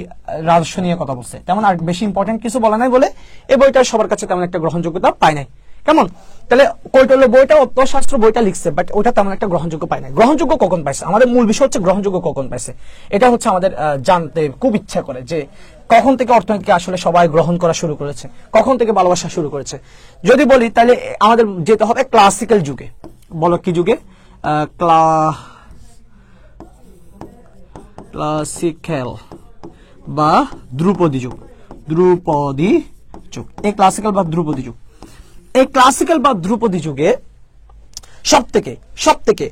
রাজস্ব নিয়ে কথা বলছে। তেমন আর বেশি ইম্পর্টেন্ট কিছু বলা নাই বলে এই বইটা সবার কাছে তেমন একটা গ্রহণযোগ্যতা পায় নাই। কেমন? তাহলে কৈটল্য বইটা, অর্থশাস্ত্র বইটা লিখছে, বাট ওটা তেমন একটা গ্রহণযোগ্য পায় নাই। গ্রহণযোগ্য কখন পাইছে? আমাদের মূল বিষয় হচ্ছে গ্রহণযোগ্য কখন পাইছে। এটা হচ্ছে আমাদের জানতে খুব ইচ্ছা করে যে কখন থেকে অর্থনীতিকে আসলে সবাই গ্রহণ করা শুরু করেছে, কখন থেকে ভালোবাসা শুরু করেছে। যদি বলি তাহলে আমাদের যেতে হবে ক্লাসিক্যাল যুগে। বলো কি যুগে? ক্লাসিক্যাল বা ধ্রুপদী যুগ। এই ক্লাসিক্যাল বা ধ্রুপদী যুগে সব থেকে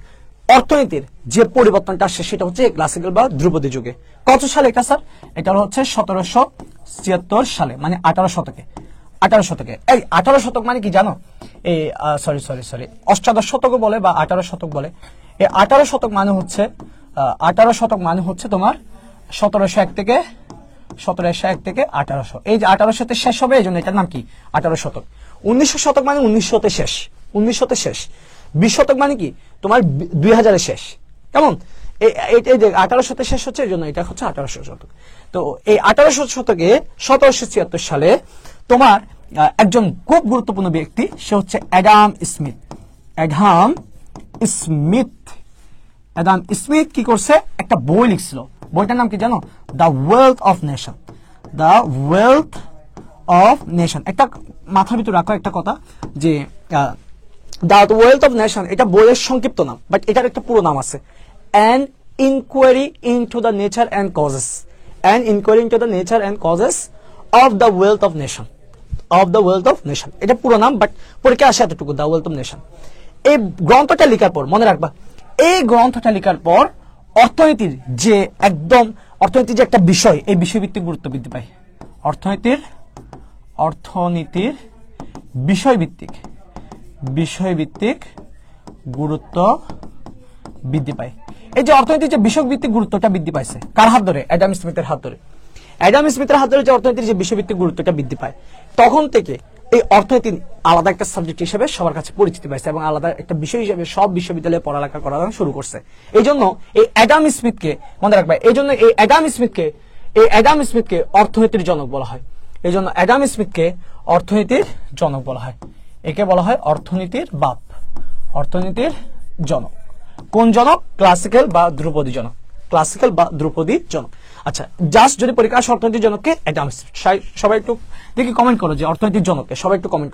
অর্থনীতির যে পরিবর্তনটা আসছে সেটা হচ্ছে ক্লাসিক্যাল বা ধ্রুপদী যুগে। কত সালে এটা স্যার? এটা হচ্ছে 1776 সালে, মানে 18 শতকে। এই 18 শতক মানে কি জানো? এই সরি অষ্টাদশ শতক বলে বা 18 শতক বলে। এই 18 শতক মানে হচ্ছে তোমার 1701 থেকে 1800। এই যে 1800-তে শেষ হবে, এই জন্য এটার নাম কি 18 শতক। 1900 শতক মানে 1900-তে শেষ। 20 শতক মানে কি তোমার 2000-এ শেষ। কেমন? এই যে 1800-তে শেষ হচ্ছে, এই জন্য এটা হচ্ছে 1800 শতক। তো এই 1800 শতকে 1776 সালে তোমার একজন খুব গুরুত্বপূর্ণ ব্যক্তি, সে হচ্ছে অ্যাডাম স্মিথ কি করছে? একটা বই লিখছিল। বইটার নাম কি জানো? The wealth of nation. একটা মাথার ভিতরে রাখো একটা কথা, যে দ্য ওয়েলথ অফ নেশন এটা বইয়ের সংক্ষিপ্ত নাম, বাট এটার একটা পুরো নাম আছে, an inquiry into the nature and causes of the wealth of nation. এটা পুরো নাম, বাট পরীক্ষা আসে এতটুকু, দ্য ওয়েলথ অফ নেশন। এই গ্রন্থটা লেখার পর মনে রাখবা, এই গ্রন্থটা লেখার পর অর্থনীতির যে একটা বিষয়, এই বিষয়ভিত্তিক গুরুত্ব বৃদ্ধি পায়। অর্থনীতির বিষয়ভিত্তিক গুরুত্ব বৃদ্ধি পায়। এই যে অর্থনীতির যে বিষয়ভিত্তিক গুরুত্বটা বৃদ্ধি পাইছে কার হাত ধরে? অ্যাডাম স্মিথের হাত ধরে। যে অর্থনীতির যে বিষয়ভিত্তিক গুরুত্বটা বৃদ্ধি পায়, তখন থেকে এই অর্থনীতি আলাদা একটা সাবজেক্ট হিসেবে সবার কাছে পরিচিতি পাইছে এবং আলাদা একটা বিষয় হিসেবে সব বিশ্ববিদ্যালয়ে পড়ালেখা করা শুরু করছে। এই জন্য এই অ্যাডাম স্মিথকে মনে রাখবে, এই অ্যাডাম স্মিথকে অর্থনীতির জনক বলা হয়। এই জন্য অ্যাডাম স্মিথকে অর্থনীতির জনক বলা হয়। একে বলা হয় অর্থনীতির বাপ, অর্থনীতির জনক। কোন জনক? ক্লাসিক্যাল বা ধ্রুপদী জনক। আচ্ছা, জাস্ট যদি পরীক্ষা আসে অর্থনীতির জনককে অ্যাডাম স্মিথ, সবাই একটু দেখি কমেন্ট করো যে অর্থনীতির জনককে। সবাই একটু কমেন্ট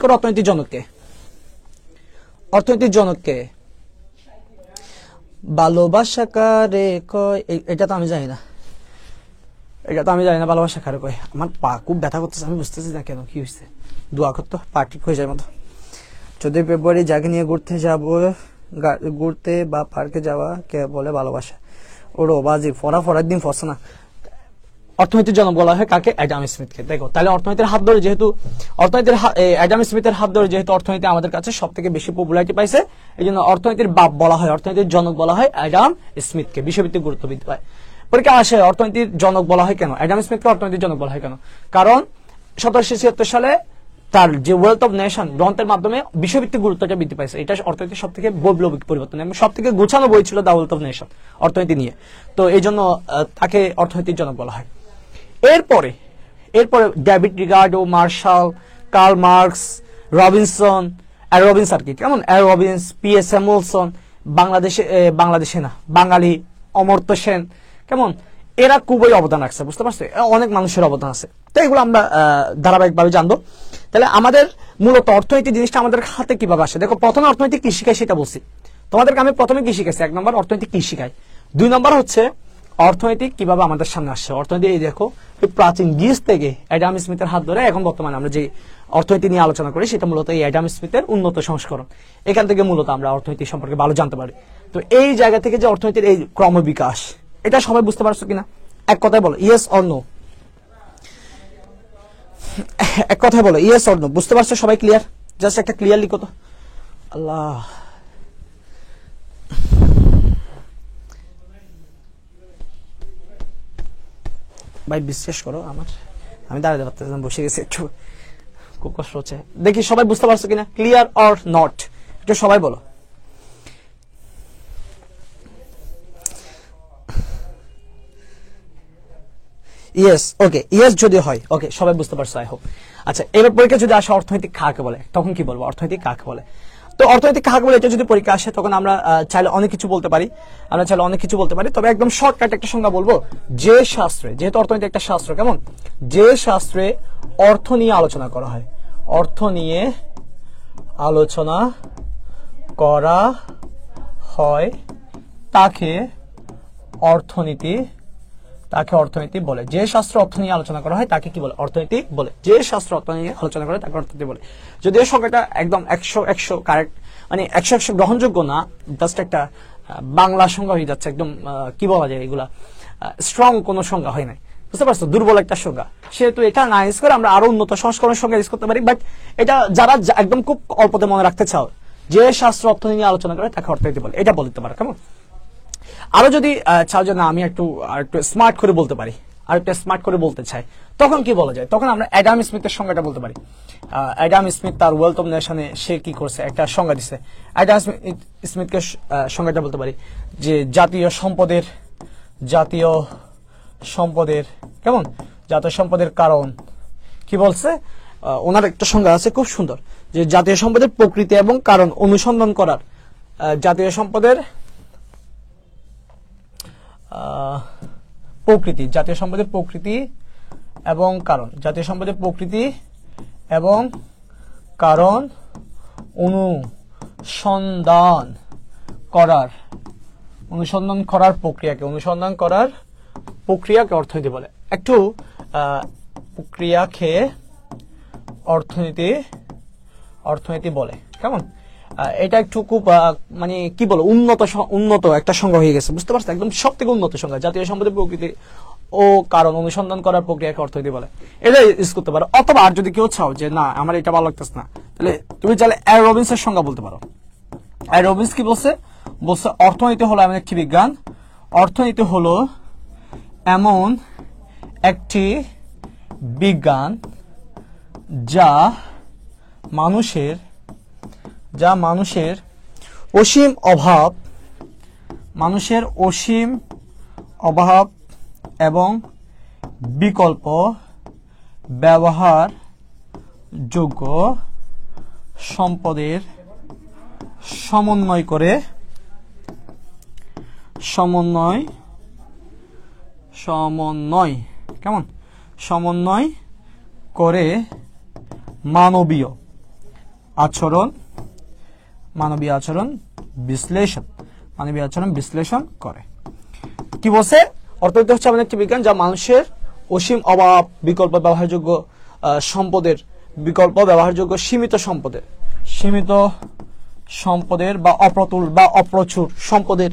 করো অর্থনীতির জনককে। ভালোবাসা কারে কয়? এটা তো আমি জানি না, ভালোবাসা কারে কয়। আমার পা খুব ব্যথা করতেছে, আমি বুঝতেছি না কেন, কি হয়েছে। দোয়া করতো, পা ঠিক হয়ে যায় মতো। 14 ফেব্রুয়ারি যাকে নিয়ে ঘুরতে বা পার্কে যাওয়া কে বলে ভালোবাসা? ওরও বাজি ফরার দিন ফসে না। অর্থনীতির জনক বলা হয় কাকে? অ্যাডাম স্মিথকে। দেখো তাহলে অর্থনীতির হাত ধরে যেহেতু অ্যাডাম স্মিথের হাত ধরে যেহেতু অর্থনীতি আমাদের কাছে সব থেকে বেশি পপুলারিটি পাইছে, এই জন্য অর্থনীতির বাপ বলা হয়, অর্থনীতির জনক বলা হয় অ্যাডাম স্মিথকে। বিষয়ভিত্তিক গুরুত্ব বৃদ্ধি পায়। পরীক্ষা আসে অর্থনীতির জনক বলা হয় কেন? অ্যাডাম স্মিথকে অর্থনীতির জনক বলা হয় কেন? কারণ 1776 সালে তার যে ওয়েলথ অফ নেশন গ্রন্থের মাধ্যমে বিষয়ভিত্তিক গুরুত্বটা বৃদ্ধি পাইছে। এটা অর্থনীতির সব থেকে বৈপ্লবিক পরিবর্তন এবং সব থেকে গোছানো বই ছিল দ্য ওয়েলথ অফ নেশন অর্থনীতি নিয়ে। তো এই জন্য তাকে অর্থনীতির জনক বলা হয়। এরপরে David Ricardo, Marshall, Karl Marx, Robinson অ্যারোবিন সার্কিট, কেমন? অ্যারোবিন্স, পিএস স্যামুয়েলসন, বাংলাদেশে না, বাঙালি অমর্ত্য সেন, কেমন? এরা খুবই অবদান রাখছে, বুঝতে পারছো? অনেক মানুষের অবদান আছে। তো এগুলো আমরা ধারাবাহিকভাবে জানবো। তাহলে আমাদের মূলত অর্থনৈতিক জিনিসটা আমাদের হাতে কিভাবে আসে? দেখো, প্রথমে অর্থনৈতিক কি শিখাই সেটা বলছি তোমাদেরকে। আমি প্রথমে কি শিখেছি? 1 নম্বর অর্থনৈতিক কি শিখাই, 2 নম্বর হচ্ছে অর্থনৈতিক কিভাবে আমাদের সামনে আসছে। অর্থনীতি এই দেখো, প্রাচীন গ্রিস থেকে অ্যাডাম স্মিথের হাত ধরে এখন বর্তমানে আমরা যে অর্থনীতি নিয়ে আলোচনা করি সেটা মূলত এই অ্যাডাম স্মিথের উন্নত সংস্করণ। এখান থেকে মূলত আমরা অর্থনীতি সম্পর্কে ভালো জানতে পারি। তো এই জায়গা থেকে যে অর্থনীতির এই ক্রমবিকাশ, এটা সবাই বুঝতে পারছো কিনা? এক কথায় বলো ইয়েস অর নো, এক কথায় বলো ইয়েস অর নো। বুঝতে পারছো সবাই? ক্লিয়ার? জাস্ট একটা ক্লিয়ার লিখো তো। আল্লাহ, ভাই বিশ্বাস করো আমি দাঁড়াতে পারতেছিলাম, বসে গেছি, একটু খুব কষ্ট হচ্ছে। দেখি সবাই বুঝতে পারছো কিনা? ক্লিয়ার অর নট, একটু সবাই বলো। ইয়েস, ওকে, ইয়েস যদি হয়, ওকে, সবাই বুঝতে পারছো, আই হোপ। আচ্ছা, এবার পরীক্ষা যদি আসে অর্থনৈতিক কাকে বলে, তখন কি বলবো? অর্থনৈতিক কাকে বলে? তো অর্থনৈতিক কাকে বলে এটা যদি পরীক্ষা আসে, তখন আমরা চাইলে অনেক কিছু বলতে পারি, তবে একদম শর্টকাট একটা সংজ্ঞা বলবো। যে শাস্ত্রে, যেহেতু অর্থনীতি একটা শাস্ত্র, কেমন? যে শাস্ত্রে অর্থ নিয়ে আলোচনা করা হয়, অর্থ নিয়ে আলোচনা করা হয়, তাকে অর্থনীতি বলে। যে শাস্ত্র অর্থ নিয়ে আলোচনা করা হয় তাকে কি বলে? অর্থনীতি বলে। যে শাস্ত্র অর্থ নিয়ে আলোচনা করে তাকে অর্থনীতি বলে। যদিও সংখ্যাটা একদম 100 কারেক্ট, মানে 100 গ্রহণযোগ্য না, জাস্ট একটা বাংলা সংজ্ঞা হয়ে যাচ্ছে, একদম কি বলা যায়, এগুলা স্ট্রং কোনো সংজ্ঞা হয় নাই, বুঝতে পারছো? দুর্বল একটা সংজ্ঞা। সেহেতু এটা না ইউজ করে আমরা আরো উন্নত সংস্করণের সংজ্ঞা ইউজ করতে পারি। বাট এটা যারা একদম খুব অল্পতে মনে রাখতে চাও, যে শাস্ত্র অর্থ নিয়ে আলোচনা করে তাকে অর্থনীতি বলে, এটা বলতে পারো, কেমন? আরো যদি চাও যে না আমি একটু স্মার্ট করে বলতে পারি, আর একটা স্মার্ট করে বলতে চাই, তখন কি বলা যায়? তখন আমরা অ্যাডাম স্মিথের সংজ্ঞাটা বলতে পারি। অ্যাডাম স্মিথ তার ওয়েলথ অফ নেশনে সে কি করছে, একটা সংজ্ঞা দিচ্ছে। অ্যাডাম স্মিথকে সংজ্ঞাটা বলতে পারি যে জাতীয় সম্পদের কেমন? জাতীয় সম্পদের কারণ কি বলছে? ওনার একটা সংজ্ঞা আছে খুব সুন্দর, যে জাতীয় সম্পদের প্রকৃতি এবং কারণ অনুসন্ধান করার, জাতীয় সম্পদের প্রকৃতি এবং কারণ, জাতীয় সম্পদের প্রকৃতি এবং কারণ অনুসন্ধান করার প্রক্রিয়াকে অর্থনীতি বলে। একটু প্রক্রিয়াকে অর্থনীতি বলে, কেমন? এটা একটু খুব মানে কি বলো, উন্নত একটা সংজ্ঞা হয়ে গেছে, বুঝতে পারছো? একদম সব থেকে উন্নত সংজ্ঞা, জাতীয় সম্পদের প্রকৃতি ও কারণ অনুসন্ধান করার প্রক্রিয়াকে অর্থনীতি বলে। এটা ইউজ করতে পারো। অথবা আর যদি কেউ চাও যে না আমার এটা ভালো লাগতেছে না, তাহলে তুমি চাইলে অ্যার রবিন্সের সংজ্ঞা বলতে পারো। অ্যার রবিন্স কি বলছে? অর্থনীতি হলো এমন একটি বিজ্ঞান, অর্থনীতি হলো এমন একটি বিজ্ঞান যা মানুষের অসীম অভাব এবং বিকল্প ব্যবহারযোগ্য সম্পদের সমন্বয় করে মানবীয় আচরণ বিশ্লেষণ করে। কি বলছে? অর্থনীতি হচ্ছে এমন একটি বিজ্ঞান যা মানুষের অসীম অভাব, বিকল্প ব্যবহারযোগ্য সীমিত সম্পদের বা অপ্রতুল বা অপ্রচুর সম্পদের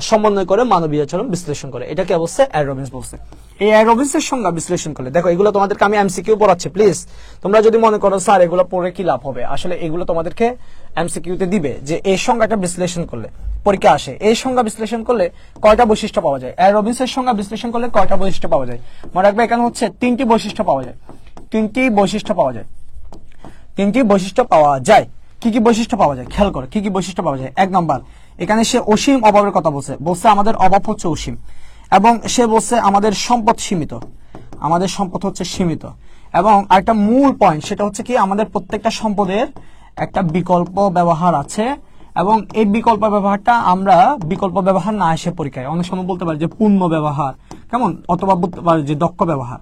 সমন্বয় করে মানবীয় আচরণ বিশ্লেষণ করে। এটাকে অবশ্য অ্যার রবিন্স বলছে। এই অ্যার রবিন্সের সংজ্ঞা বিশ্লেষণ করলে, দেখো এগুলো তোমাদেরকে আমি এমসিকিউ পড়াচ্ছি, প্লিজ তোমরা যদি মনে করো স্যার এগুলো পড়ে কি লাভ হবে, আসলে এগুলো তোমাদেরকে এমসিকিউতে দিবে যে এই সংজ্ঞাটা বিশ্লেষণ করলে পরীক্ষা আসে, এই সংজ্ঞা বিশ্লেষণ করলে কয়টা বৈশিষ্ট্য পাওয়া যায়, অ্যার রবিন্সের সংজ্ঞা বিশ্লেষণ করলে কয়টা বৈশিষ্ট্য পাওয়া যায়। মনে রাখবে এখানে হচ্ছে তিনটি বৈশিষ্ট্য পাওয়া যায়। কি কি বৈশিষ্ট্য পাওয়া যায়? খেয়াল করো কি কি বৈশিষ্ট্য পাওয়া যায়। 1 নম্বর, এখানে সে অসীম অভাবের কথা বলছে আমাদের অভাব হচ্ছে অসীম, এবং সে বলছে আমাদের সম্পদ হচ্ছে সীমিত। এবং আরেকটা মূল পয়েন্ট সেটা হচ্ছে কি, আমাদের প্রত্যেকটা সম্পদের একটা বিকল্প ব্যবহার আছে, এবং এই বিকল্প ব্যবহারটা আমরা বিকল্প ব্যবহার না এসে পরীক্ষায় অনেক সময় বলতে পারি যে পূর্ণ ব্যবহার, কেমন, অথবা বলতে পারি যে দক্ষ ব্যবহার।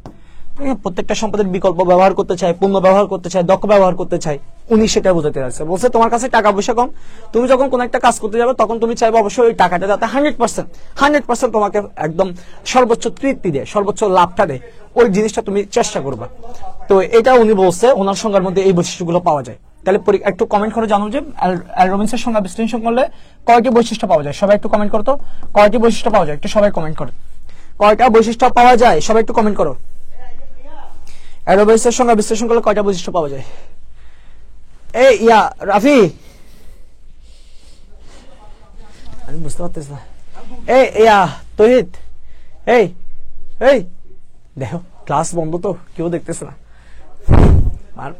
প্রত্যেকটা সম্পদের বিকল্প ব্যবহার করতে চাই, পূর্ণ ব্যবহার করতে চাই, দক্ষ ব্যবহার করতে চাই, উনি সেটা বোঝাতে পারছে। বলছে তোমার কাছে টাকা পয়সা কম, তুমি যখন কোন একটা কাজ করতে যাবে তখন তুমি চাইবে অবশ্যই ওই টাকাটা যাতে 100% তোমাকে একদম সর্বোচ্চ তৃপ্তি দেয়, সর্বোচ্চ লাভটা দেয়, ওই জিনিসটা তুমি চেষ্টা করবা। তো এটা উনি বলছে ওনার সংজ্ঞার মধ্যে এই বৈশিষ্ট্যগুলো পাওয়া যায়। তাহলে একটু কমেন্ট করে জানো যে এল রবিন্সের সংজ্ঞা বিশ্লেষণ করলে কয়টি বৈশিষ্ট্য পাওয়া যায়। সবাই একটু কমেন্ট করো তো, কয়টি বৈশিষ্ট্য পাওয়া যায়, একটু সবাই কমেন্ট করো, কয়টা বৈশিষ্ট্য পাওয়া যায়, সবাই একটু কমেন্ট করো। অ্যারোবিক্সের সংজ্ঞা বিশ্লেষণ করলে কয়টা বৈশিষ্ট্য পাওয়া যায়? এই রাফি, আমি বুঝতে পারতেছি না। তহিদ, এই এই দেখো ক্লাস বন্ধ তো, কেউ দেখতেছে না, আর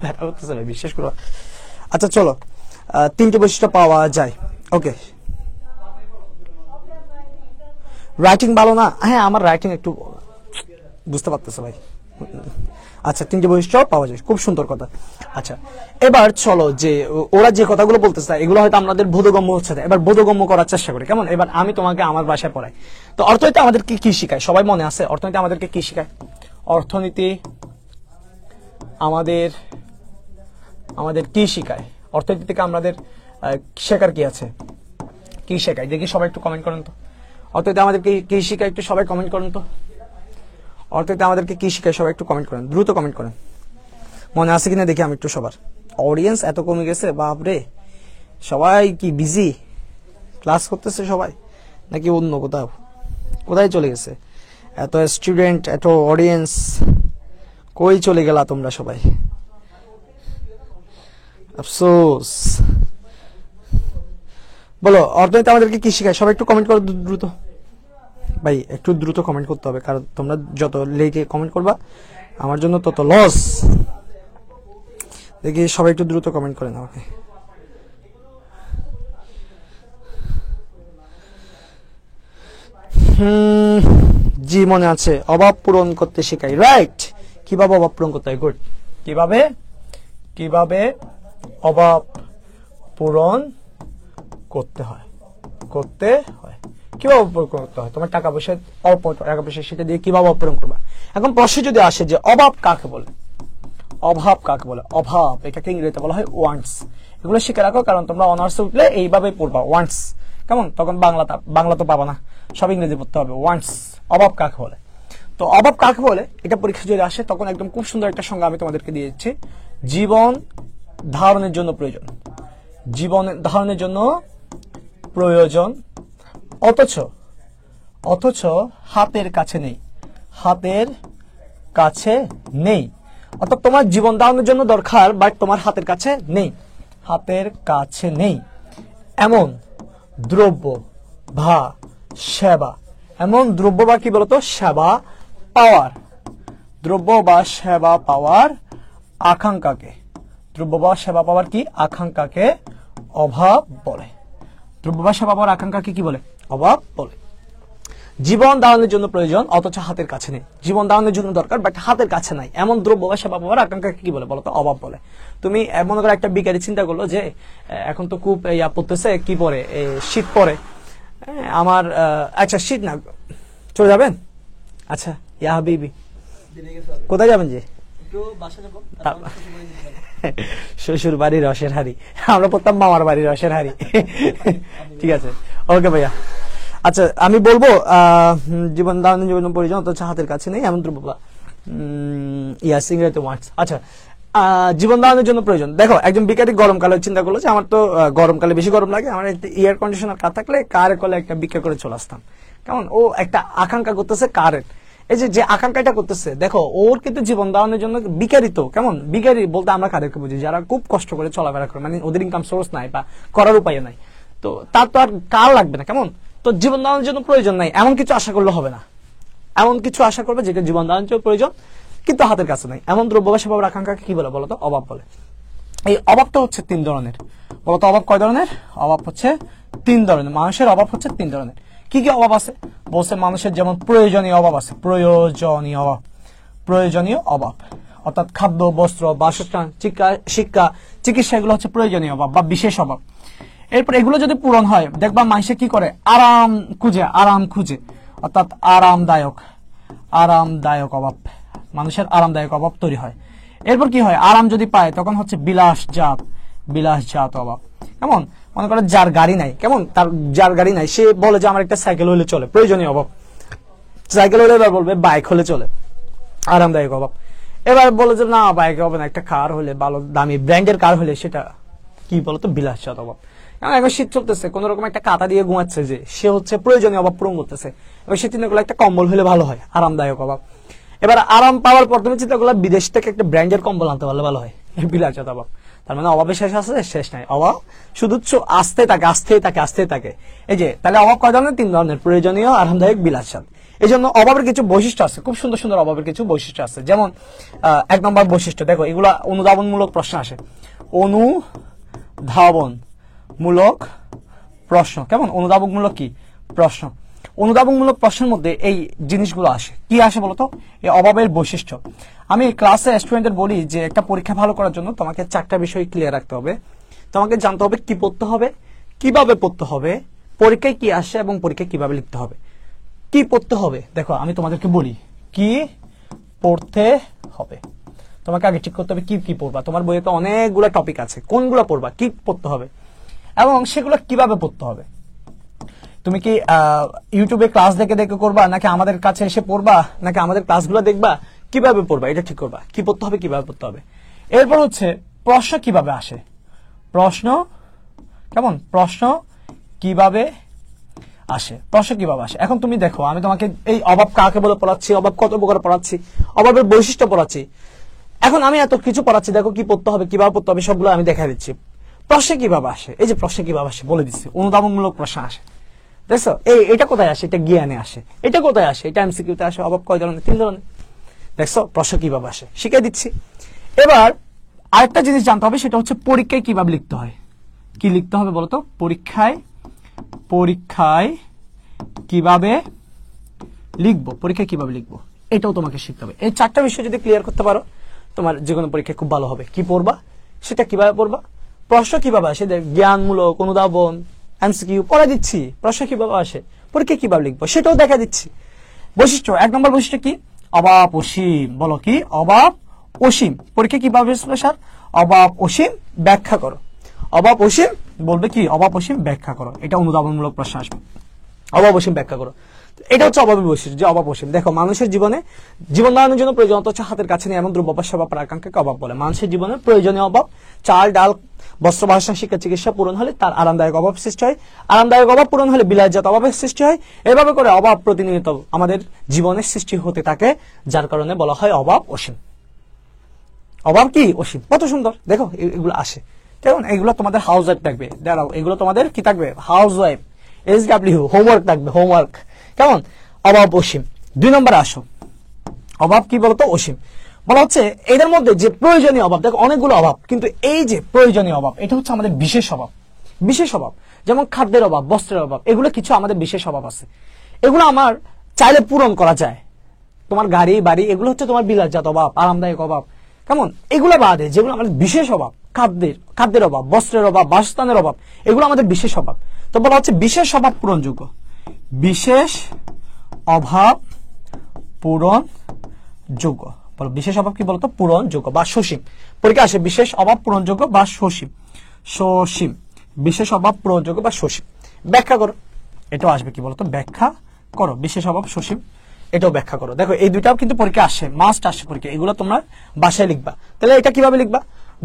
ব্যথা করতেছে না, বিশ্বাস করো। আচ্ছা চলো, 3টি বৈশিষ্ট্য পাওয়া যায়। ওকে, রাইটিং ভালো না? হ্যাঁ, আমার রাইটিং একটু বুঝতে পারতেছে ভাই। আচ্ছা, 3টি বৈশিষ্ট্য পাওয়া যায়, খুব সুন্দর কথা। আচ্ছা, এবার চলো যে ওরা যে কথাগুলো বলতেছে এগুলো হয়তো আমাদের বোধগম্য হচ্ছে না, এবার বোধগম্য করার চেষ্টা করি, কেমন? এবার আমি তোমাকে আমার ভাষায় পড়াই। তো অর্থনীতি আমাদেরকে কি শিখায়, সবাই মনে আছে? অর্থনীতি আমাদেরকে কি শিখায়? অর্থনীতি আমাদের কি শিখায়? অর্থনীতি থেকে আমাদের শেখার কি আছে, কি শেখায় দেখি, সবাই একটু কমেন্ট করেন তো। অর্থনীতি আমাদেরকে কি শিখায়, একটু সবাই কমেন্ট করেন তো। অর্থনীতি আমাদেরকে কি শিখায়, সবাই একটু কমেন্ট করেন, দ্রুত কমেন্ট করেন। মনে আছে কিনা দেখি আমি একটু। সবার অডিয়েন্স এত কমে গেছে, বাপরে! সবাই কি বিজি ক্লাস করতেছে সবাই, নাকি অন্য কোথায় চলে গেছে? এত স্টুডেন্ট, এত অডিয়েন্স, কই চলে গেলা তোমরা সবাই? আফসোস। বলো, অর্থনীতি আমাদেরকে কি শিখায়, সবাই একটু কমেন্ট করো দ্রুত। ভাই একটু দ্রুত কমেন্ট করতে হবে, কারণ তোমরা যত লেটে কমেন্ট করবা আমার জন্য তত লস। দেখি সবাই একটু দ্রুত কমেন্ট করেন আমাকে। জি, মনে আছে, অভাব পূরণ করতে শেখাই, রাইট। কিভাবে অভাব পূরণ করতে হয়? গুড। কিভাবে অভাব পূরণ করতে হয় কিভাবে অপূরণ করতে হয়? তোমার টাকা পয়সা, অল্প টাকা পয়সা, সেটা দিয়ে কিভাবে অপূরণ করবা? এখন প্রশ্ন যদি আসে যে অভাব কাকে বলে, অভাব এটাকে ইংরেজিতে বলা হয় ওয়ান্টস। এগুলো শিখে রাখো, কারণ তোমরা অনার্সে উঠলে এইভাবে পড়বা, ওয়ান্টস, কেমন? তখন বাংলা তো পাবা না, সব ইংরেজি পড়তে হবে। ওয়ান্টস, অভাব কাকে বলে। তো অভাব কাকে বলে এটা পরীক্ষা যদি আসে তখন একদম খুব সুন্দর একটা সংজ্ঞা আমি তোমাদেরকে দিয়ে দিচ্ছি। জীবন ধারণের জন্য প্রয়োজন, অথচ হাতের কাছে নেই। অর্থাৎ তোমার জীবন ধারণের জন্য দরকার, বাট তোমার হাতের কাছে নেই। এমন দ্রব্য বা সেবা, কি বলতো? সেবা পাওয়ার, আকাঙ্ক্ষাকে, আকাঙ্ক্ষাকে অভাব বলে। আকাঙ্ক্ষাকে কি বলে? অভাব বলে। জীবন ধারণের জন্য প্রয়োজন, অথচ হাতের কাছে নেই। জীবন ধারণের জন্য দরকার, বাট হাতের কাছে নাই, এমন দ্রব্য বা সেবা পাওয়ার আকাঙ্ক্ষাকে কি বলে বলতো? অভাব বলে। তুমি মনে করো একটা বিকারি চিন্তা করলো যে এখন তো খুব পড়তেছে, কি পরে, শীত পরে, আমার আচ্ছা শীত না, চলে যাবেন? আচ্ছা হাবিবি, কোথায় যাবেন? যে শ্বশুর বাড়ির রসের হাড়ি, আমরা পড়তাম মামার বাড়ির রসের হাড়ি। ঠিক আছে, ওকে ভাইয়া। আচ্ছা, আমি বলবো জীবন ধারণের জন্য প্রয়োজন, অথচ হাতের কাছে নেই, এমন দ্রব্য। ইংরেজিতে ওয়ান্টস। আচ্ছা, জীবন ধারণের জন্য প্রয়োজন। দেখো, একজন বিকারি গরমকালে চিন্তা করলো যে আমার তো গরমকালে বেশি গরম লাগে, আমার একটা এয়ার কন্ডিশনার কার থাকলে কারে কলে একটা বিক্রি করে চলে আসতাম, কেমন? ও একটা আকাঙ্ক্ষা করতেছে কারের, এই যে আকাঙ্ক্ষাটা করতেছে, দেখো ওর কিন্তু জীবন ধারণের জন্য বিকারি। তো কেমন বিকারি বলতে আমরা কাদেরকে বুঝি? যারা খুব কষ্ট করে চলাফেরা করে, মানে ওদের ইনকাম সোর্স নাই বা করার উপায় নাই, তো তার তো আর কার লাগবে না, কেমন? তো জীবন ধারণের জন্য প্রয়োজন নাই এমন কিছু আশা করলে হবে না, এমন কিছু আশা করবে যেটা জীবন ধারণের জন্য প্রয়োজন কিন্তু হাতের কাছে নাই, এমন দ্রব্য বা সেবার আকাঙ্ক্ষাকে কি বলে বলতো? অভাব বলে। এই অভাবটা হচ্ছে 3 ধরনের। বলতো অভাব কয় ধরনের? অভাব হচ্ছে 3 ধরনের। মানুষের অভাব হচ্ছে 3 ধরনের। কি কি অভাব আছে বলছে? মানুষের যেমন প্রয়োজনীয় অভাব আছে, প্রয়োজনীয় অভাব, অর্থাৎ খাদ্য, বস্ত্র, বাসস্থান, শিক্ষা, চিকিৎসা, এগুলো হচ্ছে প্রয়োজনীয় অভাব বা বিশেষ অভাব। এরপর এগুলো যদি পূরণ হয়, দেখবা মানুষে কি করে, আরাম খুঁজে, অর্থাৎ আরামদায়ক অভাব, মানুষের আরামদায়ক অভাব তৈরি হয়। এরপর কি হয়, আরাম যদি পায় তখন হচ্ছে বিলাসজাত অভাব। কেমন, মনে করে যার গাড়ি নাই, কেমন, যার গাড়ি নাই সে বলে যে আমার একটা সাইকেল হলে চলে, প্রয়োজনীয় অভাব। সাইকেল হলে এবার বলবে বাইক হলে চলে, আরামদায়ক অভাব। এবার বলে যে না, বাইক হবে না, একটা কার হলে, ভালো দামি ব্র্যান্ডের কার হলে, সেটা কি বলতো, বিলাসজাত অভাব। কারণ এখন শীত চলতেছে, কোন রকম একটা কাঁথা দিয়ে ঘুমাচ্ছে, যে সে হচ্ছে প্রয়োজনীয় অভাব পূরণ করতেছে। এবার সে চিন্তা করলে একটা কম্বল হলে ভালো হয়, আরামদায়ক অভাব। এবার আরাম পাওয়ার পর তুমি চিন্তা করলে বিদেশ থেকে একটা ব্র্যান্ডের কম্বল আনতে পারলে ভালো হয়, বিলাসজাত অভাব। তার মানে অভাবের শেষ আছে, শেষ নাই, অভাব শুধু আসতে থাকে। এই যে তাহলে অভাব কয় ধরনের, 3 ধরনের, প্রয়োজনীয়, আরামদায়ক, বিলাসজাত। এই জন্য অভাবের কিছু বৈশিষ্ট্য আছে, খুব সুন্দর সুন্দর অভাবের কিছু বৈশিষ্ট্য আছে। যেমন 1 নম্বর বৈশিষ্ট্য, দেখো এগুলা অনুধাবনমূলক প্রশ্ন আসে, অনুধাবনমূলক প্রশ্ন। কেমন, অনুধাবনমূলক কি প্রশ্ন, অনুধাবনমূলক প্রশ্নের মধ্যে এই জিনিসগুলো আসে। কি আসে বলতো, এই অভাবের বৈশিষ্ট্য। আমি ক্লাসে স্টুডেন্টদের বলি যে একটা পরীক্ষা ভালো করার জন্য তোমাকে 4টা বিষয় ক্লিয়ার রাখতে হবে। তোমাকে জানতে হবে কি পড়তে হবে, কিভাবে পড়তে হবে, পরীক্ষায় কি আসে এবং পরীক্ষায় কিভাবে লিখতে হবে। কি পড়তে হবে, দেখো আমি তোমাদেরকে বলি কি পড়তে হবে। তোমাকে আগে ঠিক করতে হবে কি পড়বা। তোমার বইয়ে তো অনেকগুলো টপিক আছে, কোনগুলো পড়বা, কি পড়তে হবে এবং সেগুলো কিভাবে পড়তে হবে। তুমি কি ইউটিউবে ক্লাস দেখে করবা, নাকি আমাদের কাছে এসে পড়বা, নাকি আমাদের ক্লাসগুলো দেখবা, কিভাবে পড়বা এটা ঠিক করবা, কি পড়তে হবে, কিভাবে পড়তে হবে। এরপর হচ্ছে প্রশ্ন কিভাবে আসে, প্রশ্ন কিভাবে আসে। এখন তুমি দেখো, আমি তোমাকে এই অভাব কাকে বলে পড়াচ্ছি, অভাব কত প্রকার পড়াচ্ছি, অভাবের বৈশিষ্ট্য পড়াচ্ছি। এখন আমি এত কিছু পড়াচ্ছি, দেখো কি পড়তে হবে, কিভাবে পড়তে হবে, সবগুলো আমি দেখা দিচ্ছি। প্রশ্ন কিভাবে আসে, এই যে প্রশ্ন কিভাবে আসে বলে দিচ্ছি, অনুধাবনমূলক প্রশ্ন আসে। দেখছো, এটা কোথায় আসে, এটা জ্ঞানে আসে। এটা কোথায় আসে, এটা এমসিকিউতে আসে। অভাব কয় ধরনের, 3 ধরনের। দেখছো, প্রশ্ন কিভাবে আসে শিখিয়ে দিচ্ছি। এবার আরেকটা জিনিস জানতে হবে, সেটা হচ্ছে পরীক্ষায় কিভাবে লিখতে হয়। কি লিখতে হবে বলতো, পরীক্ষায় কিভাবে লিখবো, এটাও তোমাকে শিখতে হবে। এই 4টা বিষয় যদি ক্লিয়ার করতে পারো, তোমার যে কোনো পরীক্ষায় খুব ভালো হবে। কি পড়বা, সেটা কিভাবে পড়বা, প্রশ্ন কিভাবে আসে, জ্ঞানমূলক, অনুধাবন, এমসিকিউ পড়া দিচ্ছি, প্রশ্ন কিভাবে আসে, পরীক্ষা কিভাবে লিখবো সেটাও দেখা দিচ্ছি। বৈশিষ্ট্য, 1 নম্বর বৈশিষ্ট্য কি, অভাব অসীম। বলো কি, অভাব অসীম। পরীক্ষা কিভাবে স্যার, অভাব অসীম ব্যাখ্যা করো। অভাব অসীম বলবে কি, অভাব অসীম ব্যাখ্যা করো। এটা অনুধাবনমূলক প্রশ্ন আসবে, অভাব অসীম ব্যাখ্যা করো। এটা হচ্ছে অভাবের বৈশিষ্ট্য, যে অভাব অসীম। দেখো, মানুষের জীবন ধারণের জন্য প্রয়োজন হচ্ছে হাতের কাছে নেই এমন দ্রব্য বা সেবা আকাঙ্ক্ষাকে অভাব বলে। মানুষের জীবনে প্রয়োজনীয় অভাব, চাল ডাল বস্ত্র বাসস্থান শিক্ষা চিকিৎসা পূরণ হলে তার আরামদায়ক অভাব সৃষ্টি হয়, আরামদায়ক অভাব পূরণ হলে বিলাসজাত অভাবের সৃষ্টি হয়। এভাবে করে অভাব প্রতিনিয়ত আমাদের জীবনের সৃষ্টি হতে থাকে, যার কারণে বলা হয় অভাব অসীম। অভাব কি, অসীম। কত সুন্দর, দেখো এগুলো আসে। কেমন, এগুলো তোমাদের হাউস ওয়াইফ থাকবে, দাঁড়াও, এগুলো তোমাদের কি থাকবে, হাউস ওয়াইফ, SW হোমওয়ার্ক থাকবে, হোমওয়ার্ক। কেমন, অভাব অসীম। 2 নম্বরে আসো, অভাব কি বলতো, অসীম। বলা হচ্ছে এদের মধ্যে যে প্রয়োজনীয় অভাব, দেখো অনেকগুলো অভাব, কিন্তু এই যে প্রয়োজনীয় অভাব, এটা হচ্ছে আমাদের বিশেষ অভাব। যেমন খাদ্যের অভাব, বস্ত্রের অভাব, এগুলো কিছু আমাদের বিশেষ অভাব আছে। এগুলো আমার চাইলে পূরণ করা যায়। তোমার গাড়ি বাড়ি, এগুলো হচ্ছে তোমার বিলাসজাত অভাব, আরামদায়ক অভাব। কেমন, এগুলো বাদে যেগুলো আমাদের বিশেষ অভাব, খাদ্যের অভাব, বস্ত্রের অভাব, বাসস্থানের অভাব, এগুলো আমাদের বিশেষ অভাব। তো বলা হচ্ছে বিশেষ অভাব পূরণযোগ্য, বিশেষ অভাব পূরণযোগ্য। বলো, বিশেষ অভাব কি বলতো, পূরণযোগ্য বা সসীম। পরীক্ষা আসে বিশেষ অভাব পূরণযোগ্য বা সসীম, বিশেষ অভাব পূরণযোগ্য বা সসীম। ব্যাখ্যা করো, এটাও আসবে কি বলতো, ব্যাখ্যা করো, বিশেষ অভাব সসীম, এটাও ব্যাখ্যা করো। দেখো এই দুটাও কিন্তু পরীক্ষা আসে, মাস্ট আসে পরীক্ষা। এগুলো তোমরা বাসায় লিখবা। তাহলে এটা কিভাবে লিখবা,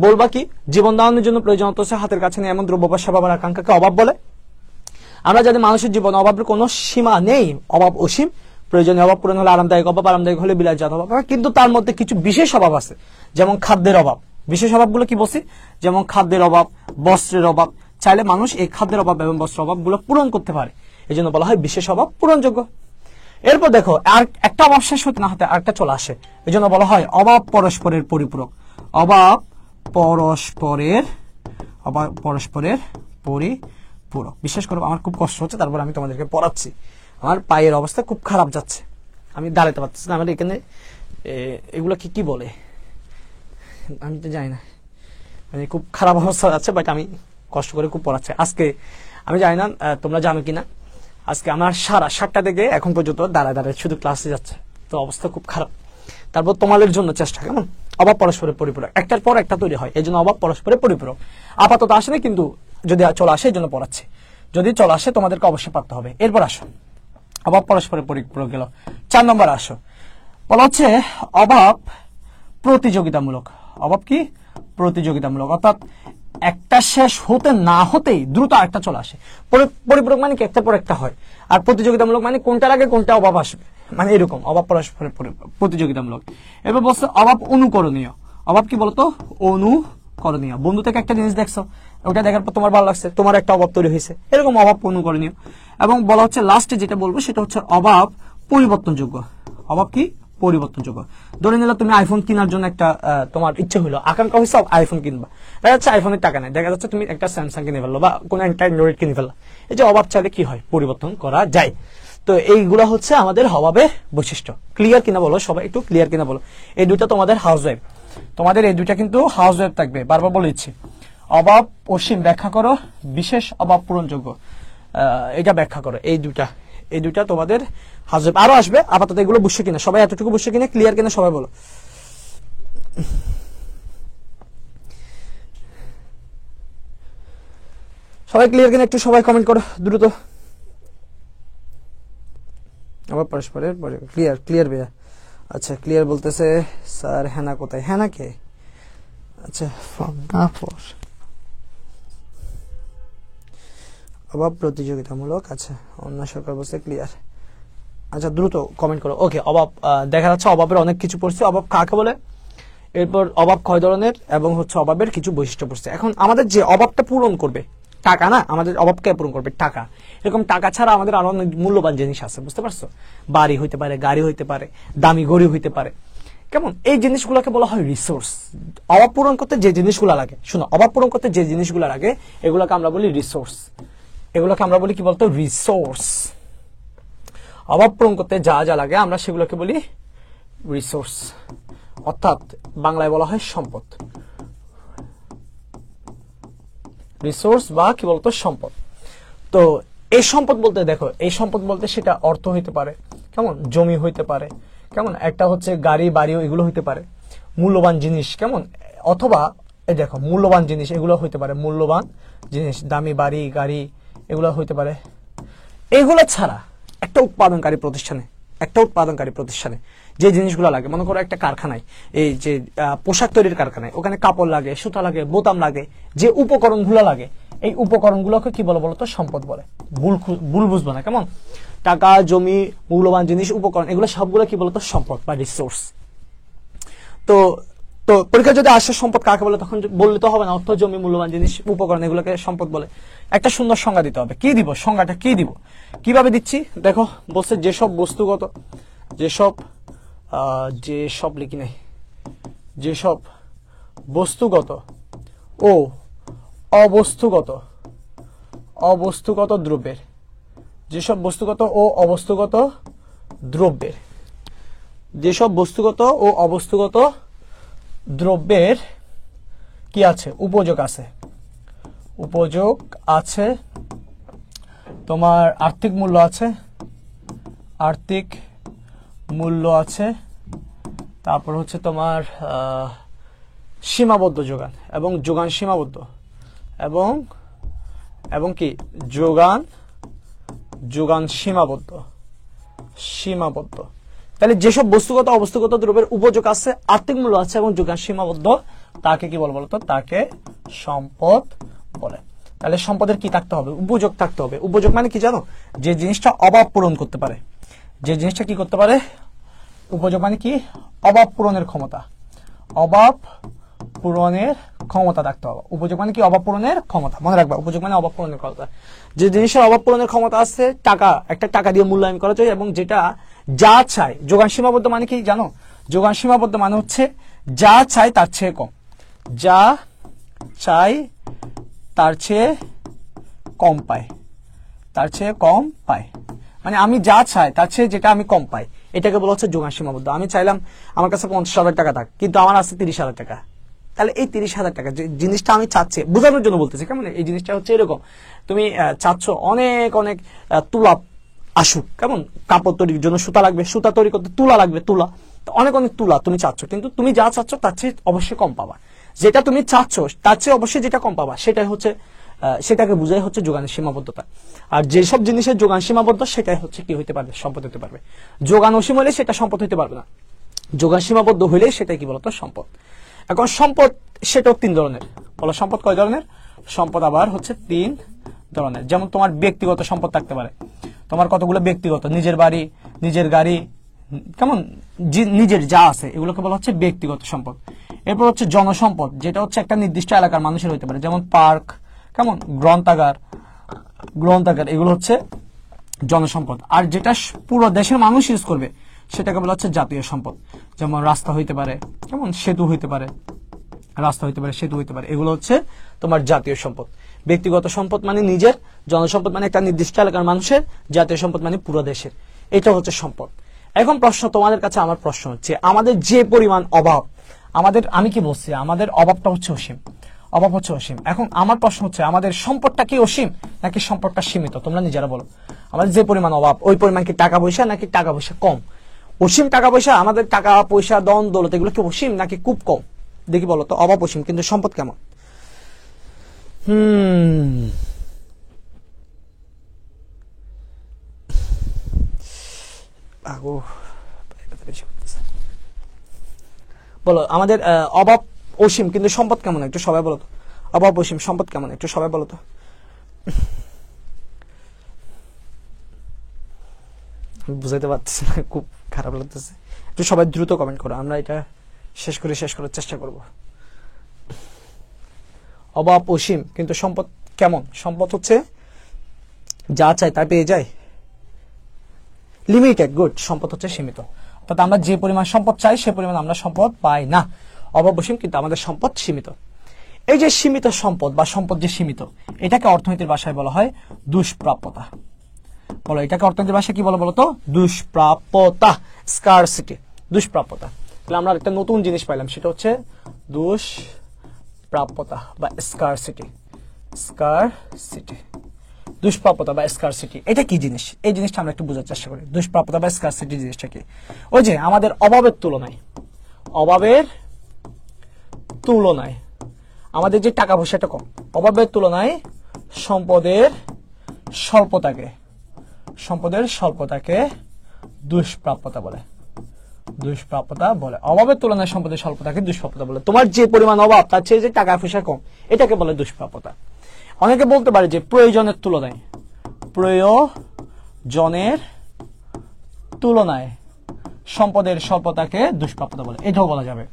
বলবা কি, জীবন ধারণের জন্য প্রয়োজন হচ্ছে হাতের কাছে নেই এমন দ্রব্য বা সেবা আকাঙ্ক্ষাকে অভাব বলে। আমরা যাদের মানুষের জীবনে অভাবের কোনো সীমা নেই, অভাব অসীম। প্রয়োজনীয় অভাব পূরণ হলে আরামদায়ক অভাব, আরামদায়ক হলে বিলাসজাত অভাব। কিন্তু তার মধ্যে কিছু বিশেষ অভাব আছে, যেমন খাদ্যের অভাব। বিশেষ অভাবগুলো কি বলছি, যেমন খাদ্যের অভাব, বস্ত্রের অভাব। চাইলে মানুষ এই খাদ্যের অভাব এবং বস্ত্রের অভাবগুলো পূরণ করতে পারে, এই জন্য বলা হয় বিশেষ অভাব পূরণযোগ্য। এরপর দেখো, আর একটা অভাব শেষ হতে না হতে আরেকটা চলে আসে, এই জন্য বলা হয় অভাব পরস্পরের পরিপূরক। অভাব পরস্পরের পরিপূরক। বিশ্বাস করো, আমার খুব কষ্ট হচ্ছে, তারপর আমি তোমাদেরকে পড়াচ্ছি। আমার পায়ের অবস্থা খুব খারাপ যাচ্ছে, আমি দাঁড়াতে পারতেছি না। আমার এখানে এগুলো কি বলে, আমি তো জানি না, মানে খুব খারাপ অবস্থা আছে, বাট আমি কষ্ট করে খুব পড়াচ্ছি আজকে। আমি জানি না তোমরা জানো কিনা, আজকে আমার 7টা থেকে এখন পর্যন্ত দাঁড়ায় দাঁড়ায় শুধু ক্লাসে যাচ্ছে, তো অবস্থা খুব খারাপ। তারপর তোমাদের জন্য চেষ্টা, কেমন? অভাব পরস্পরের পরিপূরক, একটার পর একটা তৈরি হয়, এই জন্য অভাব পরস্পরের পরিপূরক। আপাতত আসে না, কিন্তু যদি চলে আসে এই জন্য পড়াচ্ছি, যদি চলে আসে তোমাদেরকে অবশ্যই পারতে হবে। এরপর আসো, অভাব পরস্পরের পরিপূরক গেল। 4 নম্বর আসো, বলা হচ্ছে অভাব প্রতিযোগিতামূলক। অভাব কি? প্রতিযোগিতামূলক, অর্থাৎ একটা শেষ হতে না হতেই দ্রুত আরেকটা চলে আসে। পরিপূরক মানে কি? একটার পর একটা হয়। আর প্রতিযোগিতামূলক মানে কোনটার আগে কোনটা অভাব আসবে, মানে এরকম অভাব পরস্পরের প্রতিযোগিতামূলক। এবার বলছে অভাব অনুকরণীয়। অভাব কি বলতো? অনুকরণীয়। বন্ধু থেকে একটা জিনিস দেখছো, ওটা দেখার পর তোমার ভালো লাগছে, তোমার একটা অভাব তৈরি হয়েছে, এরকম অভাব অনুকরণীয়। এবং বলা হচ্ছে লাস্টে যেটা বলবো সেটা হচ্ছে অভাব পরিবর্তনযোগ্য। অভাব কি? পরিবর্তনযোগ্য। ধরে নিলে তুমি আইফোন কেনার জন্য একটা তোমার ইচ্ছে হলো, আকাঙ্ক্ষা হয়েছে আইফোন কিনবা, দেখা যাচ্ছে আইফোনের টাকা নেই, দেখা যাচ্ছে তুমি একটা স্যামসাং কিনে ফেললো বা কোন একটা অ্যান্ড্রয়েড কিনে ফেললো। এই যে অভাব চাইলে কি হয়? পরিবর্তন করা যায়। তো এইগুলা হচ্ছে আমাদের অভাবের বৈশিষ্ট্য। ক্লিয়ার কিনা বলো সবাই, একটু ক্লিয়ার কিনা বলো। এই দুটা তোমাদের হাউস ওয়াইফ, তোমাদের এই দুটা কিন্তু হাউস ওয়াইফ থাকবে, বারবার বলে দিচ্ছি। অভাব অসীম ব্যাখ্যা করো, বিশেষ অভাব পূরণযোগ্য এটা ব্যাখ্যা করো। এই দুটা তোমাদের হাউস ওয়াইফ। আরো আসবে, আপাতত এগুলো বুঝছো কিনা সবাই? এতটুকু বুঝছো কিনা? ক্লিয়ার কিনা সবাই বলো। সবাই ক্লিয়ার কিনা একটু সবাই কমেন্ট করো দ্রুত। আবার পরস্পরের ক্লিয়ার ক্লিয়ার ভাইয়া। আচ্ছা ক্লিয়ার বলতেছে স্যার। হেনা কোথায়? হেনা কে? আচ্ছা অভাব প্রতিযোগিতামূলক। আচ্ছা অন্য সরকার বলছে ক্লিয়ার। আচ্ছা দ্রুত কমেন্ট করো। ওকে, অভাব দেখা যাচ্ছে অভাবের অনেক কিছু পড়ছে। অভাব কাকে বলে, এরপর অভাব কয় ধরনের, এবং হচ্ছে অভাবের কিছু বৈশিষ্ট্য পড়ছে। এখন আমাদের যে অভাবটা পূরণ করবে টাকা না, আমাদের অভাবকে পূরণ করবে টাকা। এরকম টাকা ছাড়া আমাদের আরো অনেক মূল্যবান জিনিস আছে, বুঝতে পারছো? বাড়ি হইতে পারে, গাড়ি হইতে পারে, দামি ঘড়ি হইতে পারে, কেমন? এই জিনিসগুলোকে বলা হয় রিসোর্স। অভাব পূরণ করতে যে জিনিসগুলো লাগে, শুনো, অভাব পূরণ করতে যে জিনিসগুলো লাগে এগুলোকে আমরা বলি রিসোর্স। এগুলোকে আমরা বলি কি বলতো? রিসোর্স। অভাব পূরণ করতে যা যা লাগে আমরা সেগুলোকে বলি রিসোর্স, অর্থাৎ বাংলায় বলা হয় সম্পদ। রিসোর্স বা কি বলতো? সম্পদ। তো এই সম্পদ বলতে দেখো, এই সম্পদ বলতে সেটা অর্থ হইতে পারে, কেমন? জমি হইতে পারে, কেমন? একটা হচ্ছে গাড়ি বাড়িও, এগুলো হইতে পারে। মূল্যবান জিনিস, কেমন? অথবা এই দেখো মূল্যবান জিনিস এগুলো হইতে পারে, মূল্যবান জিনিস, দামি বাড়ি গাড়ি এগুলো হইতে পারে। এগুলো ছাড়া একটা উৎপাদনকারী প্রতিষ্ঠানে যে জিনিসগুলো লাগে, মনে করো একটা কারখানায়, এই যে পোশাক তৈরির কারখানায়, ওখানে কাপড় লাগে, সুতা লাগে, বোতাম লাগে, যে উপকরণগুলো লাগে, এই উপকরণগুলোকে কি বলে বলতো? সম্পদ বলে। ভুল বুঝবো না, কেমন? টাকা, জমি, মূল্যবান জিনিস, উপকরণ, এগুলো সবগুলো কি বলতো? সম্পদ বা রিসোর্স। তো তো পরীক্ষা যদি আসে সম্পদ কাকে বলে, তখন বললে তো হবে না অর্থ, জমি, মূল্যবান জিনিস, উপকরণ, এগুলোকে সম্পদ বলে। একটা সুন্দর সংজ্ঞা দিতে হবে। কি দিব সংজ্ঞাটা? কি দিব, কিভাবে দিচ্ছি দেখো। বলছে যেসব বস্তুগত, যেসব লিখি নাই, যেসব বস্তুগত ও অবস্তুগত দ্রব্যের, যেসব বস্তুগত ও অবস্তুগত দ্রব্যের, যেসব বস্তুগত ও অবস্তুগত দ্রব্যের কি আছে? উপযোগ আছে, তোমার আর্থিক মূল্য আছে, তারপর হচ্ছে তোমার সীমাবদ্ধ যোগান, এবং যোগান সীমাবদ্ধ, এবং কি যোগান সীমাবদ্ধ। তাহলে যেসব বস্তুগত অবস্তুগত দ্রব্যের উপযোগ আছে, আর্থিক মূল্য আছে এবং যোগান সীমাবদ্ধ, তাকে কি বলে বলতো? তাকে সম্পদ বলে। তাহলে সম্পদের কি থাকতে হবে? উপযোগ থাকতে হবে। উপযোগ মানে কি জানো? যে জিনিসটা অভাব পূরণ করতে পারে, যে জিনিসটা কি করতে পারে? উপযোগ মানে কি? অভাব পূরণের ক্ষমতা। অভাব পূরণের ক্ষমতা থাকতে হবে। উপযোগ মানে কি? অভাব পূরণের ক্ষমতা। মনে রাখবা, উপযোগ মানে অভাব পূরণের ক্ষমতা। যে জিনিসের অভাব পূরণের ক্ষমতা আছে, একটা টাকা দিয়ে মূল্যায়ন করা যায়, এবং যেটা যা চাই। যোগান সীমাবদ্ধ মানে কি জানো? যোগান সীমাবদ্ধ মানে হচ্ছে যা চাই তার চেয়ে কম, যা চাই তার চেয়ে কম পায়, মানে আমি যা চাই তার চেয়ে যেটা আমি কম পাই, এটাকে বলা হচ্ছে যোগান সীমাবদ্ধ। আমি চাইলাম আমার কাছে 50,000 টাকা থাক, কিন্তু আমার আছে 30,000 টাকা, তাহলে এই 30,000 টাকা যে জিনিসটা আমি চাচ্ছি বোঝানোর জন্য বলতেছি, কেমন এই জিনিসটা হচ্ছে এরকম, তুমি চাচ্ছ অনেক অনেক তুলা আসুক, কেমন কাপড় তৈরির জন্য সুতা লাগবে, সুতা তৈরি করতে তুলা লাগবে, তুলা অনেক অনেক তুলা তুমি চাচ্ছ, কিন্তু তুমি যা চাচ্ছ তার চেয়ে অবশ্যই কম পাবা। যেটা তুমি চাচ্ছ তার চেয়ে অবশ্যই যেটা কম পাবা সেটাই হচ্ছে সেটাকে বুঝাই হচ্ছে যোগানের সীমাবদ্ধতা। আর যেসব জিনিসের যোগান সীমাবদ্ধ সেটাই হচ্ছে কি হইতে পারবে, সম্পদ হতে পারবে। যোগান অসীম হলে সেটা সম্পদ হইতে পারবে না, যোগান সীমাবদ্ধ হইলে সেটা কি বলতো সম্পদ। এখন সম্পদ সেটাও 3 ধরনের, বলো সম্পদ কয় ধরনের? সম্পদ আবার হচ্ছে 3 ধরনের। যেমন তোমার ব্যক্তিগত সম্পদ থাকতে পারে, তোমার কতগুলো ব্যক্তিগত, নিজের বাড়ি, নিজের গাড়ি, কেমন নিজের যা আছে এগুলোকে বলা হচ্ছে ব্যক্তিগত সম্পদ। এরপর হচ্ছে জনসম্পদ, যেটা হচ্ছে একটা নির্দিষ্ট এলাকার মানুষের হইতে পারে, যেমন পার্ক, কেমন গ্রন্থাগার, এগুলো হচ্ছে জনসম্পদ। আর যেটা পুরো দেশের মানুষ ইউজ করবে সেটাকে বলা হচ্ছে জাতীয় সম্পদ, যেমন রাস্তা হইতে পারে, কেমন সেতু হইতে পারে, রাস্তা হইতে পারে, সেতু হইতে পারে, এগুলো হচ্ছে তোমার জাতীয় সম্পদ। ব্যক্তিগত সম্পদ মানে নিজের, জনসম্পদ মানে একটা নির্দিষ্ট এলাকার মানুষের, জাতীয় সম্পদ মানে পুরো দেশের, এটা হচ্ছে সম্পদ। এখন প্রশ্ন তোমাদের কাছে, আমার প্রশ্ন হচ্ছে আমাদের যে পরিমাণ অভাব, আমাদের আমি কি বলছি আমাদের অভাবটা হচ্ছে অসীম, অভাব হচ্ছে অসীম। এখন আমার প্রশ্ন হচ্ছে আমাদের সম্পদটা কি অসীম নাকি সম্পদটা সীমিত? তোমরা নিজেরা বলো, আমাদের যে পরিমাণ অভাব ওই পরিমাণ কি টাকা পয়সা নাকি টাকা পয়সা কম? অসীম টাকা পয়সা, আমাদের টাকা পয়সা ধন দৌলত এগুলো কি অসীম নাকি খুব কম? দেখি বলো তো, অভাব অসীম কিন্তু সম্পদ কেমন? বলো আমাদের অভাব অসীম কিন্তু সম্পদ কেমন একটু সবাই বলো তো, অভাব অসীম সম্পদ কেমন একটু সবাই বলো তো। বুঝাইতে পারতেছি না, খুব খারাপ লাগতেছে, একটু সবাই দ্রুত কমেন্ট করো, আমরা এটা শেষ করার চেষ্টা করব। অভাব অসীম কিন্তু সম্পদ কেমন? সম্পদ হচ্ছে যা চাই তা পেয়ে যায়, লিমিটেড, গুড। সম্পদ হচ্ছে সীমিত, অর্থাৎ আমরা যে পরিমাণ সম্পদ চাই সে পরিমাণ আমরা সম্পদ পাই না। অভাব অসীম কিন্তু আমাদের সম্পদ সীমিত। এই যে সীমিত সম্পদ বা সম্পদ যে সীমিত, এটাকে অর্থনীতির ভাষায় বলা হয় দুষ্প্রাপ্যতা। বলো এটাকে অর্থনীতির ভাষায় কি বলো বলতো? দুষ্প্রাপ্যতা, স্কারসিটি, দুষ্প্রাপ্যতা। তাহলে আমরা একটা নতুন জিনিস পাইলাম, সেটা হচ্ছে দুষ্প্রাপ্যতা বা স্কারসিটি। দুষ্প্রাপ্যতা বা স্কারসিটি এটা কি জিনিস? এই জিনিসটা আমরা একটু বোঝার চেষ্টা করি। দুষ্প্রাপ্যতা বা স্কারসিটি জিনিসটা কি? ওই যে আমাদের অভাবের তুলনায় আমাদের যে টাকা পয়সাটা কম, অভাবের তুলনায় সম্পদের স্বল্পতাকে দুষ্প্রাপ্যতা বলে। অভাবের তুলনায় সম্পদের স্বল্পতাকে দুষ্প্রাপ্যতা বলে। তোমার যে পরিমাণ অভাব তার চেয়ে যে টাকা পয়সা কম, এটাকে বলে দুষ্প্রাপ্যতা। অনেকে বলতে পারে যে প্রয়োজনের তুলনায় সম্পদের স্বল্পতাকে দুষ্প্রাপ্যতা বলে, এটাও বলা যাবে।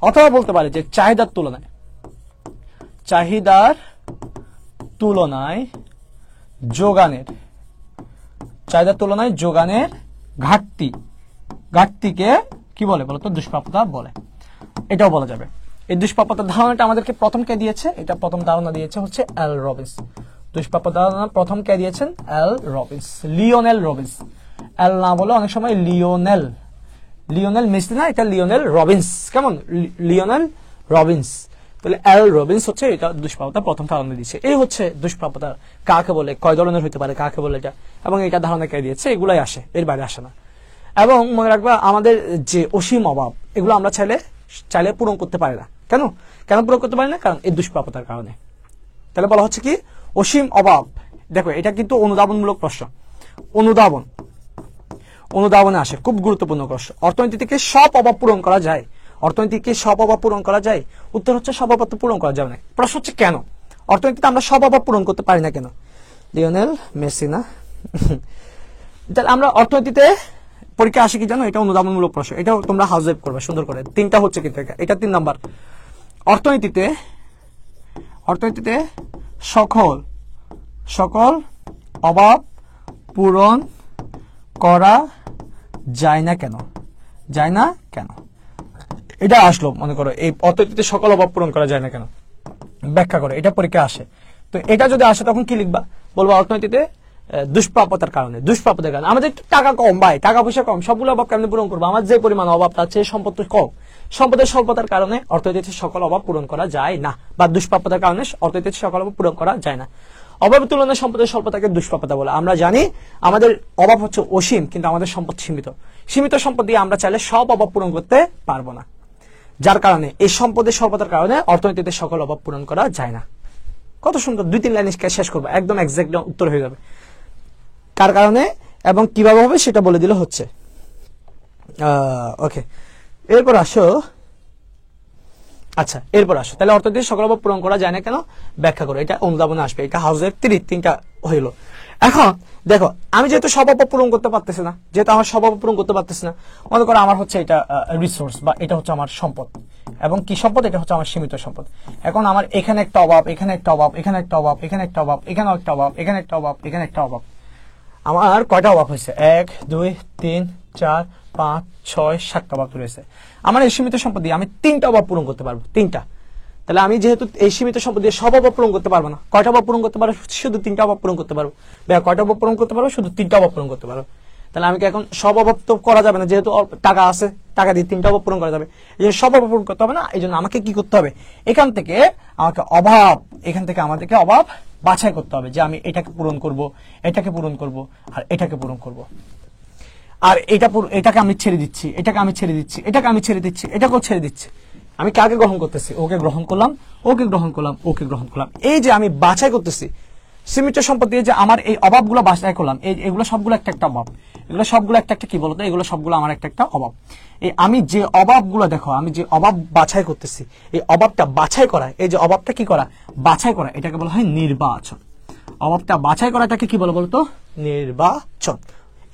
অথবা বলতে পারে যে চাহিদার তুলনায় যোগানের ঘাটতিকে কি বলে বলতো? দুষ্প্রাপ্যতা বলে, এটাও বলা যাবে। এই দুষ্প্রাপ্যতার ধারণাটা আমাদেরকে প্রথম কে দিয়েছে? এটা প্রথম ধারণা দিয়েছে হচ্ছে এল রবিন্স। দুষ্প্রাপ্যতা ধারণা প্রথম কে দিয়েছেন? Lionel Robbins. এল না বলে অনেক সময় লিওনেল মেসি না, এটা লিওনেল রবিন্স। কেমন? Lionel Robbins. তাহলে এল রবিন্স হচ্ছে এটা দুষ্প্রাপ্যতা প্রথম ধারণা দিয়েছে। এই হচ্ছে দুষ্প্রাপ্যতা কাকে বলে, কয় ধরনের হতে পারে, কাকে বলে এটা, এবং এটা ধারণা কে দিয়েছে, এগুলাই আসে, এর বাইরে আসে না। এবং মনে রাখবা আমাদের যে অসীম অভাব এগুলো আমরা চাইলে পূরণ করতে পারি না। কেন পূরণ করতে পারি না? কারণ এই দুষ্প্রাপ্যতার কারণে। তাহলে বলা হচ্ছে কি অসীম অভাব। দেখো এটা কিন্তু অনুধাবনমূলক প্রশ্ন, অনুধাবনে আসে, খুব গুরুত্বপূর্ণ প্রশ্ন। অর্থনীতি থেকে সব অভাব পূরণ করা যায়? উত্তর হচ্ছে সব অভাব তো পূরণ করা যাবে না। প্রশ্ন হচ্ছে কেন অর্থনীতিতে আমরা সব অভাব পূরণ করতে পারি না? কেন? লিওনেল মেসি না। তাহলে আমরা অর্থনীতিতে পরীক্ষা আসে কি জানো? এটা অনুধাবনমূলক প্রশ্ন, এটাও তোমরা হাউসওয়াইফ করবে সুন্দর করে। 3টা হচ্ছে কিন্তু এটা 3 নাম্বার। অর্থনীতিতে সকল অভাব পূরণ করা যায় না কেন? এটা আসলো, মনে করো এই অর্থনীতিতে সকল অভাব পূরণ করা যায় না কেন, ব্যাখ্যা করে, এটা পরীক্ষা আসে। তো এটা যদি আসে তখন কি লিখবা? বলবো অর্থনীতিতে দুষ্প্রাপ্যতার কারণে আমাদের টাকা কম ভাই, টাকা পয়সা কম, সবগুলো অভাব কেমনে পূরণ করবো? আমার যে পরিমাণ অভাব তার চেয়ে সম্পদ কম, সম্পদের স্বল্পতার কারণে অর্থনীতির সকল অভাব পূরণ করা যায় না, বা দুষ্প্রাপ্যতার কারণে অর্থনীতির সকল অভাব পূরণ করা যায় না। অভাবের তুলনায় সম্পদের স্বল্পতাকে দুষ্প্রাপ্যতা বলে। আমরা জানি আমাদের অভাব হচ্ছে অসীম, কিন্তু আমাদের সম্পদ সীমিত। সীমিত সম্পদ দিয়ে আমরা চাইলে সব অভাব পূরণ করতে পারবো না, যার কারণে এই সম্পদের স্বল্পতার কারণে অর্থনীতিতে সকল অভাব পূরণ করা যায় না। কত সুন্দর, 2-3 লাইনে শেষ করবো, একদম এক্সাক্ট উত্তর হয়ে যাবে। কার কারণে এবং কিভাবে হবে সেটা বলে দিলে হচ্ছে। ওকে, এরপর আসো। আচ্ছা, এরপর আসো তাহলে অর্থনীতির সকল অভাব পূরণ করা যায় না কেন ব্যাখ্যা করো। এটা অনুধাবনে আসবে। এটা হাউসের 3টা হইলো। এখন দেখো, আমি যেহেতু সব অভাব পূরণ করতে পারতেছি না, যেহেতু আমার সব অভাব পূরণ করতে পারতেছি না, মনে করো আমার হচ্ছে এটা রিসোর্স, বা এটা হচ্ছে আমার সম্পদ। এবং কি সম্পদ? এটা হচ্ছে আমার সীমিত সম্পদ। এখন আমার এখানে একটা অভাব, এখানে একটা অভাব, এখানে একটা অভাব, এখানে একটা অভাব, এখানে একটা অভাব, এখানে একটা অভাব, এখানে একটা অভাব। আমার কয়টা অভাব হয়েছে? 1, 2, 3, 4, 5, 6, 7টা অভাব রয়েছে। আমার এই সীমিত সম্পদ দিয়ে আমি 3টা অভাব পূরণ করতে পারবো, 3টা। তাহলে আমি যেহেতু এই সীমিত সম্পদ দিয়ে সব অভাব পূরণ করতে পারবো না, কয়টা অভাব পূরণ করতে পারবো? শুধু 3টা অভাব পূরণ করতে পারবো। কয়টা অভাব পূরণ করতে পারবো? শুধু 3টা অভাব পূরণ করতে পারবো। তাহলে আমি কি এখন সব অভাব তো করা যাবে না, যেহেতু টাকা আছে, টাকা দিয়ে 3টা অভাব পূরণ করা যাবে। এই জন্য সব অভাব পূরণ করতে হবে না, এই জন্য আমাকে কি করতে হবে? এখান থেকে আমাদেরকে অভাব বাছাই করতে হবে, যে আমি এটাকে পূরণ করব, এটাকে পূরণ করব, আর এটাকে পূরণ করব। আর এটাকে আমি ছেড়ে দিচ্ছি, এটাকে আমি ছেড়ে দিচ্ছি, এটাকে আমি ছেড়ে দিচ্ছি, এটাকেও ছেড়ে দিচ্ছি। আমি কাকে গ্রহণ করতেছি? ওকে গ্রহণ করলাম, ওকে গ্রহণ করলাম, ওকে গ্রহণ করলাম। এই যে আমি বাছাই করতেছি সীমিত সম্পদ দিয়ে, যে আমার এই অভাবগুলো বাছাই করলাম, এগুলো সবগুলো একটা একটা অভাব, এগুলো সবগুলো একটা একটা কি বলতো, এগুলো সবগুলো আমার একটা একটা অভাব। এই আমি যে অভাবগুলো, দেখো আমি যে অভাব বাছাই করতেছি, এই অভাবটা বাছাই করা, এই যে অভাবটা কি করা, বাছাই করা, এটাকে বলা হয় নির্বাচন। অভাবটা বাছাই করাটাকে কি বলে বলতো? নির্বাচন।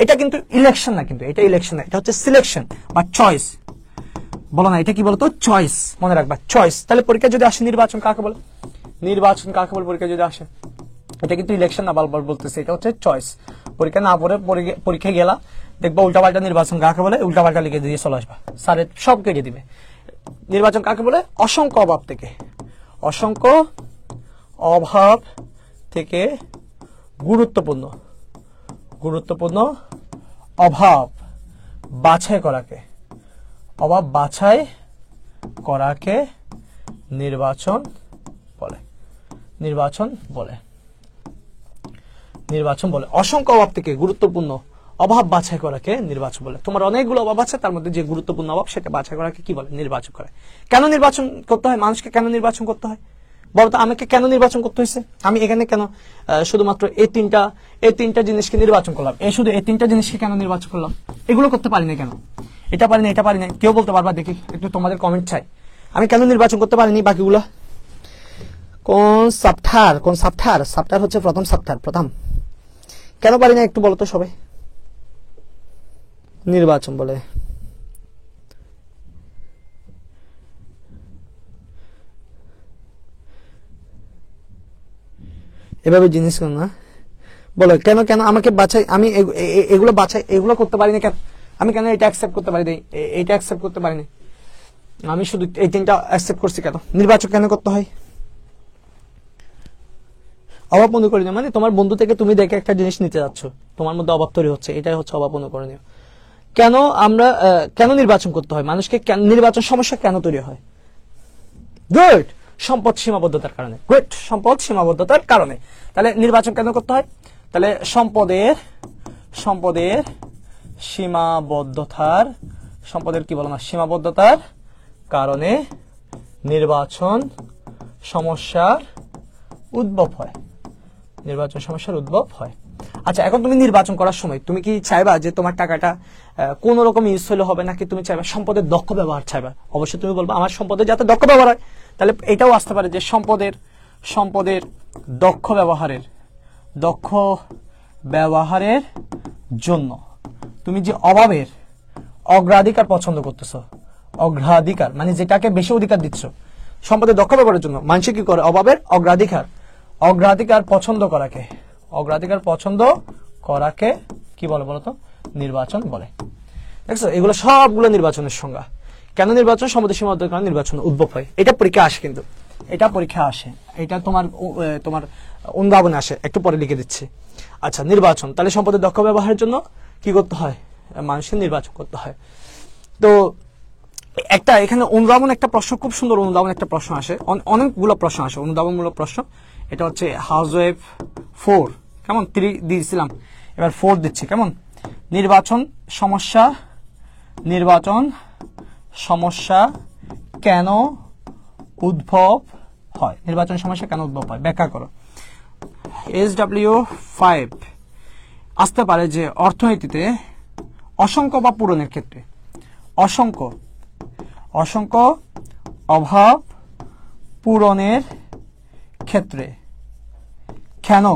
এটা কিন্তু ইলেকশন না, কিন্তু এটা ইলেকশন না, এটা হচ্ছে সিলেকশন বা চয়েস। বলো না, এটা কি বলতো? চয়েস। মনে রাখবা, চয়েস। তাহলে পরীক্ষা যদি আসে নির্বাচন কাকে বলে? নির্বাচন কাকে বলে পরীক্ষা যদি আসে? এটা কিন্তু ইলেকশন না, বারবার বলতেছে, এটা হচ্ছে চয়েস। পরীক্ষা না পড়ে পরীক্ষায় গেলা, দেখবা উল্টাপাল্টা নির্বাচন কাকে বলে, উল্টাপাল্টা লিখে দিয়ে চলে আসবা, স্যারের সব কেটে দিবে। নির্বাচন কাকে বলে? অসংখ্য অভাব থেকে, অসংখ্য অভাব থেকে গুরুত্বপূর্ণ অভাব বাছাই করাকে, অভাব বাছাই করাকে নির্বাচন বলে। অসংখ্য অভাব থেকে গুরুত্বপূর্ণ অভাব বাছাই করাকে নির্বাচন বলে। তোমার অনেকগুলো অভাব আছে, তার মধ্যে যে গুরুত্বপূর্ণ অভাব সেটা বাছাই করাকে কি বলে? নির্বাচন করে। কেন নির্বাচন করতে হয়? মানুষকে কেন নির্বাচন করতে হয় বলতো? আমাকে কেন নির্বাচন করতে হয়েছে? আমি এখানে কেন শুধুমাত্র এই তিনটা জিনিসকে নির্বাচন করলাম? শুধু এই 3টা জিনিসকে কেন নির্বাচন করলাম? এগুলো করতে পারি না কেন? এটা পারি না, এটা পারি না, কেউ বলতে পারবা? দেখি একটু তোমাদের কমেন্ট চাই। আমি কেন নির্বাচন করতে পারিনি বাকিগুলো? কোন সাপ্টার হচ্ছে প্রথম। কেন পারি না একটু বলো তো সবাই। নির্বাচন বলে। এভাবে জিনিস কেন না বলো, কেন আমাকে বাছাই, আমি এগুলো করতে পারি না কেন? আমি কেন এটা অ্যাকসেপ্ট করতে পারি, এইটা অ্যাকসেপ্ট করতে পারিনি? আমি শুধু এই 3টা অ্যাকসেপ্ট করছি কেন? নির্বাচন কেন করতে হয়? অভাব অনুকরণীয় মানে তোমার বন্ধু থেকে তুমি দেখে একটা জিনিস নিতে যাচ্ছ, তোমার মধ্যে অভাব তৈরি হচ্ছে, এটাই হচ্ছে অভাব অনুকরণীয়। কেন নির্বাচন করতে হয়? মানুষকে নির্বাচন সমস্যা কেন তৈরি হয়? গুড, সম্পদ সীমাবদ্ধতার কারণে। তাহলে নির্বাচন কেন করতে হয়? তাহলে সম্পদের সীমাবদ্ধতার কারণে নির্বাচন সমস্যার উদ্ভব হয়। আচ্ছা, এখন তুমি নির্বাচন করার সময় তুমি কি চাইবা যে তোমার টাকাটা কোন রকম ইউজ হলে হবে, নাকি তুমি চাইবা সম্পদের দক্ষ ব্যবহার চাইবা? অবশ্যই তুমি বলবা আমার সম্পদের যাতে দক্ষ ব্যবহার হয়। তাহলে এটাও আসতে পারে যে সম্পদের দক্ষ ব্যবহারের জন্য তুমি যে অভাবের অগ্রাধিকার পছন্দ করতেছো, অগ্রাধিকার মানে যেটাকে বেশি অধিকার দিচ্ছ, সম্পদের দক্ষ ব্যবহারের জন্য মানুষ কি করে? অভাবের অগ্রাধিকার পছন্দ করাকে কি বলে বলতো? নির্বাচন বলে। দেখছো, এগুলো সবগুলো নির্বাচনের সংজ্ঞা। কেন নির্বাচন? সম্পদের সীমাবদ্ধতার কারণে নির্বাচন উদ্ভব হয়। এটা পরীক্ষা আসে, কিন্তু এটা তোমার অনুধাবনে আসে, একটু পরে লিখে দিচ্ছি। আচ্ছা, নির্বাচন তাহলে সম্পদের দক্ষ ব্যবহারের জন্য কি করতে হয়? মানুষের নির্বাচন করতে হয়। তো একটা এখানে অনুধাবন একটা প্রশ্ন, খুব সুন্দর অনুধাবন একটা প্রশ্ন আসে, অনেকগুলো প্রশ্ন আসে অনুধাবনমূলক প্রশ্ন। এটা হচ্ছে হাউসওয়েভ 4, কেমন 3 দিয়েছিলাম, এবার 4 দিচ্ছি, কেমন নির্বাচন সমস্যা কেন উদ্ভব হয়, নির্বাচন সমস্যা কেন উদ্ভব হয় ব্যাখ্যা করো। SW5 আসতে পারে যে অর্থনীতিতে অসংখ্য বা পূরণের ক্ষেত্রে অসংখ্য অভাব পূরণের ক্ষেত্রে কেন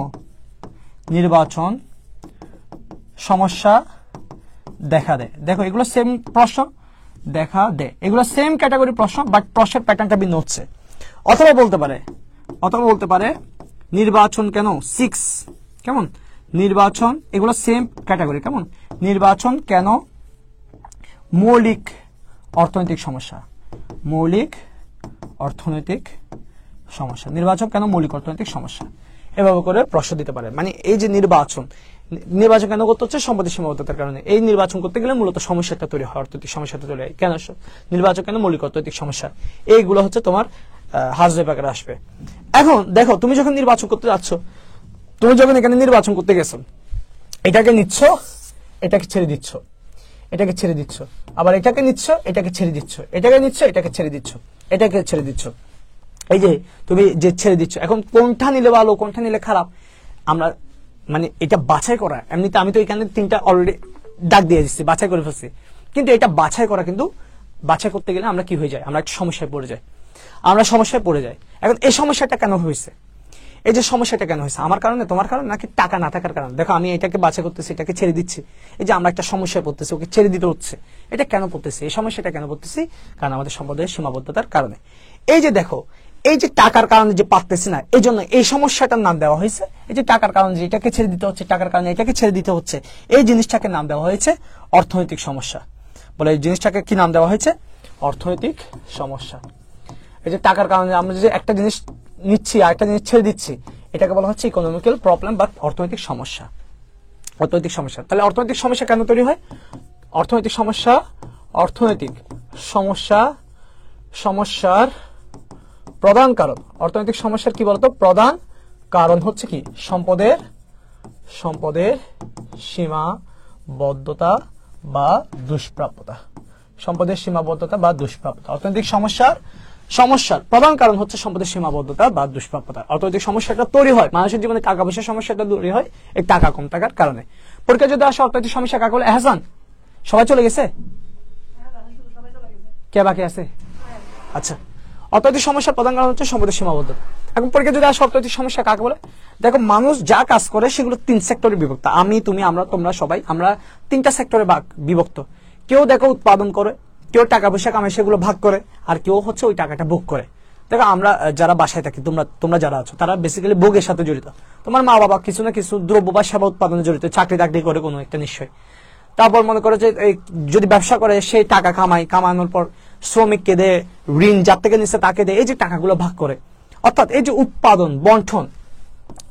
নির্বাচন সমস্যা দেখা দেয়। দেখো এগুলো সেম প্রশ্ন, দেখা দেয়, এগুলো সেম ক্যাটাগরি প্রশ্ন, বাট প্রশ্নের প্যাটার্নটা ভিন্ন হচ্ছে। অথবা বলতে পারে নির্বাচন কেন 6, কেমন নির্বাচন, এগুলো সেম ক্যাটাগরি, কেমন নির্বাচন কেন মৌলিক অর্থনৈতিক সমস্যা, নির্বাচন কেন মৌলিক অর্থনৈতিক সমস্যা, এভাবে করে প্রশ্ন দিতে পারে। মানে এই যে নির্বাচন কেন করতে হচ্ছে, সম্পদের সীমাবদ্ধতার কারণে। এই নির্বাচন করতে গেলে মূলত সমস্যাটা তৈরি হয়, অর্থনৈতিক সমস্যাটা তৈরি হয়। কেন নির্বাচন কেন মৌলিক অর্থনৈতিক সমস্যা, এইগুলো হচ্ছে তোমার হাউসওয়েভ আকারে আসবে। এখন দেখো তুমি যখন নির্বাচন করতে যাচ্ছ, তুমি যখন এখানে নির্বাচন করতে গেছো, এটাকে নিচ্ছ, এটাকে ছেড়ে দিচ্ছ, আবার এটাকে নিচ্ছ, এটাকে ছেড়ে দিচ্ছ, এটাকে নিচ্ছ, এটাকে ছেড়ে দিচ্ছ, এটাকে ছেড়ে দিচ্ছ। এই যে তুমি যে ছেড়ে দিচ্ছ, এখন কোনটা নিলে ভালো কোনটা নিলে খারাপ, আমরা মানে এটা বাছাই করা। এমনিতে আমি তো এখানে 3টা অলরেডি ডাক দিয়ে দিচ্ছি, বাছাই করে ফেলছি, কিন্তু এটা বাছাই করা, কিন্তু বাছাই করতে গেলে আমরা কি হয়ে যাই, আমরা একটা সমস্যায় পড়ে যাই। এখন এই সমস্যাটা কেন হয়েছে, এই যে সমস্যাটা কেন হয়েছে, আমার কারণে, তোমার কারণে, নাকি টাকা না থাকার কারণে? দেখো আমি এটাকে বাছাই করতেছি, এটাকে ছেড়ে দিচ্ছি, এই যে আমরা একটা সমস্যায় পড়তেছি, ওকে ছেড়ে দিতে হচ্ছে, এটা কেন পড়তেছি, এই সমস্যাটা কেন পড়তেছি, কারণ আমাদের সম্পদের সীমাবদ্ধতার কারণে। এই যে দেখো, এই যে টাকার কারণে যে পারতেছি না, এই জন্য এই সমস্যাটার নাম দেওয়া হয়েছে, এই যে টাকার কারণে যে এটাকে ছেড়ে দিতে হচ্ছে, টাকার কারণে এটাকে ছেড়ে দিতে হচ্ছে, এই জিনিসটাকে নাম দেওয়া হয়েছে অর্থনৈতিক সমস্যা। বলে এই জিনিসটাকে কি নাম দেওয়া হয়েছে, অর্থনৈতিক সমস্যা। এই যে টাকার কারণে আমরা যে একটা জিনিস নিচ্ছি আর একটা জিনিস ছেড়ে দিচ্ছি, এটাকে বলা হচ্ছে ইকোনমিক্যাল প্রবলেম বা অর্থনৈতিক সমস্যা। তাহলে অর্থনৈতিক সমস্যা কেন তৈরি হয়, সমস্যার প্রধান কারণ, অর্থনৈতিক সমস্যার কি বলতো প্রধান কারণ হচ্ছে কি, সম্পদের সীমাবদ্ধতা বা দুষ্প্রাপ্যতা, অর্থনৈতিক সমস্যার প্রধান কারণ হচ্ছে সম্পদের সীমাবদ্ধতা বা দুষ্প্রাপ্যতা। অর্থনৈতিক সমস্যাটা তৈরি হয়, মানুষের জীবনে টাকা পয়সার সমস্যাটা তৈরি হয় এই টাকা কম থাকার কারণে। পরীক্ষা যদি আসে অর্থনৈতিক সমস্যা কাকে বলে, এহসান সবাই চলে গেছে, কে বাকি আছে? আচ্ছা, অর্থনৈতিক সমস্যার প্রধান কারণ হচ্ছে সম্পদের সীমাবদ্ধতা। এখন পরীক্ষা যদি আসে অর্থনৈতিক সমস্যা কাকে বলে, দেখো মানুষ যা কাজ করে সেগুলো 3 সেক্টরে বিভক্ত। আমি, তুমি, আমরা, তোমরা সবাই, আমরা 3টা সেক্টরে বিভক্ত। কেউ দেখো উৎপাদন করে, কেউ টাকা পয়সা কামায় সেগুলো ভাগ করে, আর কেউ হচ্ছে ওই টাকাটা ভোগ করে। দেখো আমরা যারা বাসায় থাকি, তোমরা যারা আছো, তারা বেসিক্যালি ভোগের সাথে জড়িত। তোমার মা বাবা কিছু না কিছু দ্রব্য বা সেবা উৎপাদনে জড়িত, চাকরি করে কোনো একটা নিশ্চয়ই। তারপর মনে করো যে যদি ব্যবসা করে, সেই টাকা কামানোর পর শ্রমিককে দেয়, ঋণ যার থেকে নিচ্ছে তাকে দেয়, এই যে টাকাগুলো ভাগ করে। অর্থাৎ এই যে উৎপাদন বন্টন,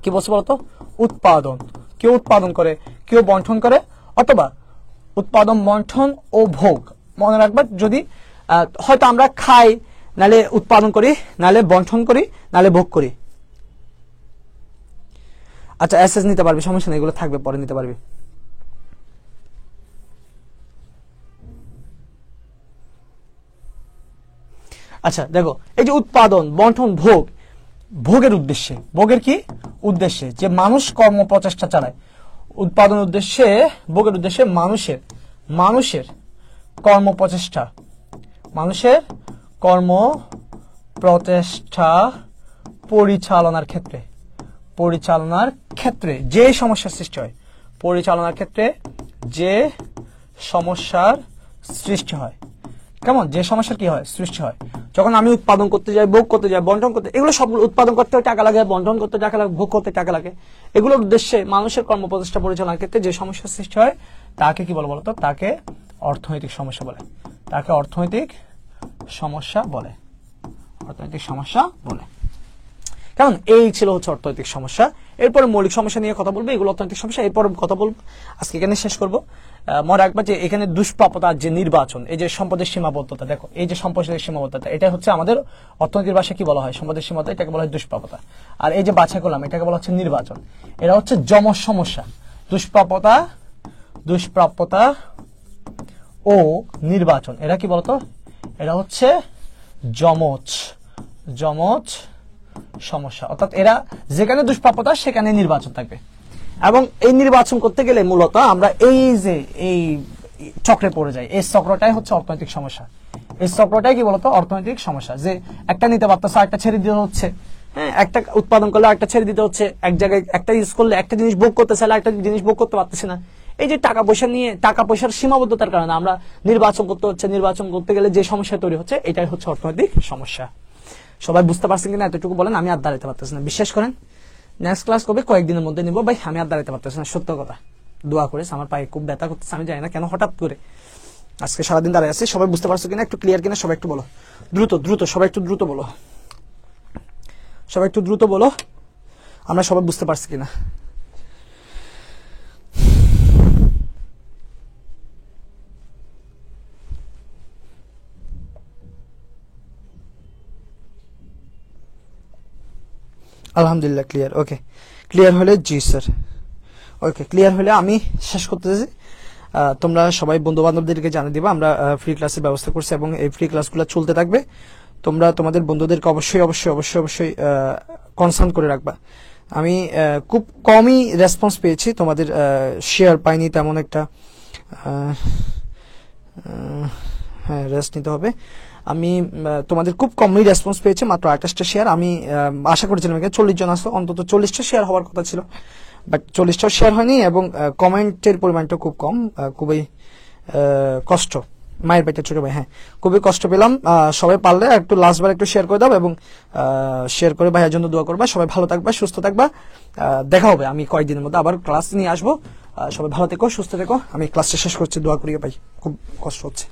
কি বলছে বলতো, উৎপাদন, কেউ উৎপাদন করে, কেউ বন্টন করে, অথবা উৎপাদন, বন্টন ও ভোগ। মনে রাখবা, যদি হয়তো আমরা খাই, নালে উৎপাদন করি, নালে বন্টন করি, নালে ভোগ করি। আচ্ছা এসএস নিতে পারবি, সমস্যা নেই, এগুলো থাকবে, পরে নিতে পারবি। আচ্ছা দেখো, এই যে উৎপাদন, বন্টন, ভোগের উদ্দেশ্যে, ভোগের কি উদ্দেশ্যে, যে মানুষ কর্ম প্রচেষ্টা চালায়, উৎপাদন উদ্দেশ্যে, ভোগের উদ্দেশ্যে মানুষের কর্ম প্রচেষ্টা, পরিচালনার ক্ষেত্রে যে সমস্যার সৃষ্টি হয়, কেমন, যে সমস্যার কি হয়, সৃষ্টি হয়। যখন আমি উৎপাদন করতে যাই, ভোগ করতে যাই, বন্টন করতে, এগুলো সবগুলো উৎপাদন করতে টাকা লাগে, বন্টন করতে টাকা লাগে, ভোগ করতে টাকা লাগে, এগুলোর উদ্দেশ্যে মানুষের কর্মপ্রচেষ্টা পরিচালনার ক্ষেত্রে যে সমস্যার সৃষ্টি হয় তাকে কি বলে বলতো, তাকে অর্থনৈতিক সমস্যা বলে। কারণ এই ছিল হচ্ছে অর্থনৈতিক সমস্যা। এরপরে মৌলিক সমস্যা নিয়ে কথা বলবো, এগুলো অর্থনৈতিক সমস্যা, এরপর কথা বলবো। আজকে এখানে শেষ করবো। মনে রাখবা যে এখানে দুষ্প্রাপ্যতার যে নির্বাচন, এই যে সম্পদের সীমাবদ্ধতা, দেখো এই যে সম্পদের সীমাবদ্ধতা, এটা হচ্ছে আমাদের অর্থনীতির ভাষায় কি বলা হয়, সম্পদের সীমাবদ্ধতা, এটাকে বলা হয় দুষ্প্রাপ্যতা। আর এই যে বাছাই করলাম, এটাকে বলা হচ্ছে নির্বাচন। এটা হচ্ছে যমজ সমস্যা, দুষ্প্রাপ্যতা ও নির্বাচন, এরা কি বলতো, এরা হচ্ছে যমজ সমস্যা। অর্থাৎ এরা যেখানে দুষ্প্রাপ্যতা সেখানে নির্বাচন থাকবে। এবং এই নির্বাচন করতে গেলে মূলত আমরা এই চক্রে পড়ে যাই। এই চক্রটাই হচ্ছে অর্থনৈতিক সমস্যা। এই চক্রটাই কি বলতো, অর্থনৈতিক সমস্যা। যে একটা নিতে পারতেছে একটা ছেড়ে দিতে হচ্ছে, হ্যাঁ, একটা উৎপাদন করলে একটা ছেড়ে দিতে হচ্ছে, এক জায়গায় একটা ইউজ করলে একটা জিনিস ভোগ করতে চাইলে একটা জিনিস ভোগ করতে পারতেছে না। এই যে টাকা পয়সার সীমাবদ্ধতার কারণে আমরা নির্বাচন করতে হচ্ছে, নির্বাচন করতে গেলে যে সমস্যা তৈরি হচ্ছে, এটাই হচ্ছে অর্থনৈতিক সমস্যা। সবাই বুঝতে পারছেন কিনা এতটুকু বলেন, আমি আর দাঁড়াতে পারতেছি না, বিশ্বাস করেন। নেক্সট ক্লাস কবে, কয়েকদিনের মধ্যে নিবো ভাই, আমি আর দাঁড়াতে পারতেছি না, সত্য কথা। দোয়া করিস, আমার পায়ে খুব ব্যথা করতেছে, আমি জানি না কেন হঠাৎ করে আজকে সারাদিন দাঁড়ায় আছি। সবাই বুঝতে পারছো কিনা, একটু ক্লিয়ার কিনা, সবাই একটু বলো, দ্রুত সবাই একটু দ্রুত বলো, আমরা সবাই বুঝতে পারছি কিনা। আলহামদুলিল্লাহ ক্লিয়ার, ওকে। ক্লিয়ার হলে জি স্যার, ওকে। ক্লিয়ার হলে আমি শেষ করতেছি। তোমরা সবাই বন্ধু বান্ধবদেরকে জানিয়ে দিবা আমরা ফ্রি ক্লাসের ব্যবস্থা করছি এবং এই ফ্রি ক্লাসগুলো চলতে থাকবে। তোমরা তোমাদের বন্ধুদেরকে অবশ্যই কনসার্ন করে রাখবা। আমি খুব কমই রেসপন্স পেয়েছি, তোমাদের শেয়ার পাইনি তেমন একটা। হ্যাঁ, রেস্ট নিতে হবে। আমি তোমাদের খুব কমই রেসপন্স পেয়েছি, মাত্র 28টা শেয়ার। আমি আশা করেছিলাম 40 জন আসতো, অন্তত 40টা শেয়ার হওয়ার কথা ছিল, বাট 40টাও শেয়ার হয়নি এবং কমেন্টের পরিমাণটা খুব কম। খুবই কষ্ট, মায়ের পেটে ছোট ভাই, হ্যাঁ, খুবই কষ্ট পেলাম। সবাই পারলে একটু লাস্টবার একটু শেয়ার করে দাও এবং শেয়ার করে ভাইয়ের জন্য দোয়া করবা। সবাই ভালো থাকবা, সুস্থ থাকবা। দেখা হবে আমি কয়েকদিনের মধ্যে আবার ক্লাস নিয়ে আসবো। সবাই ভালো থেকো, সুস্থ থেকো। আমি ক্লাসটা শেষ করছি, দোয়া করিয়ে ভাই, খুব কষ্ট হচ্ছে।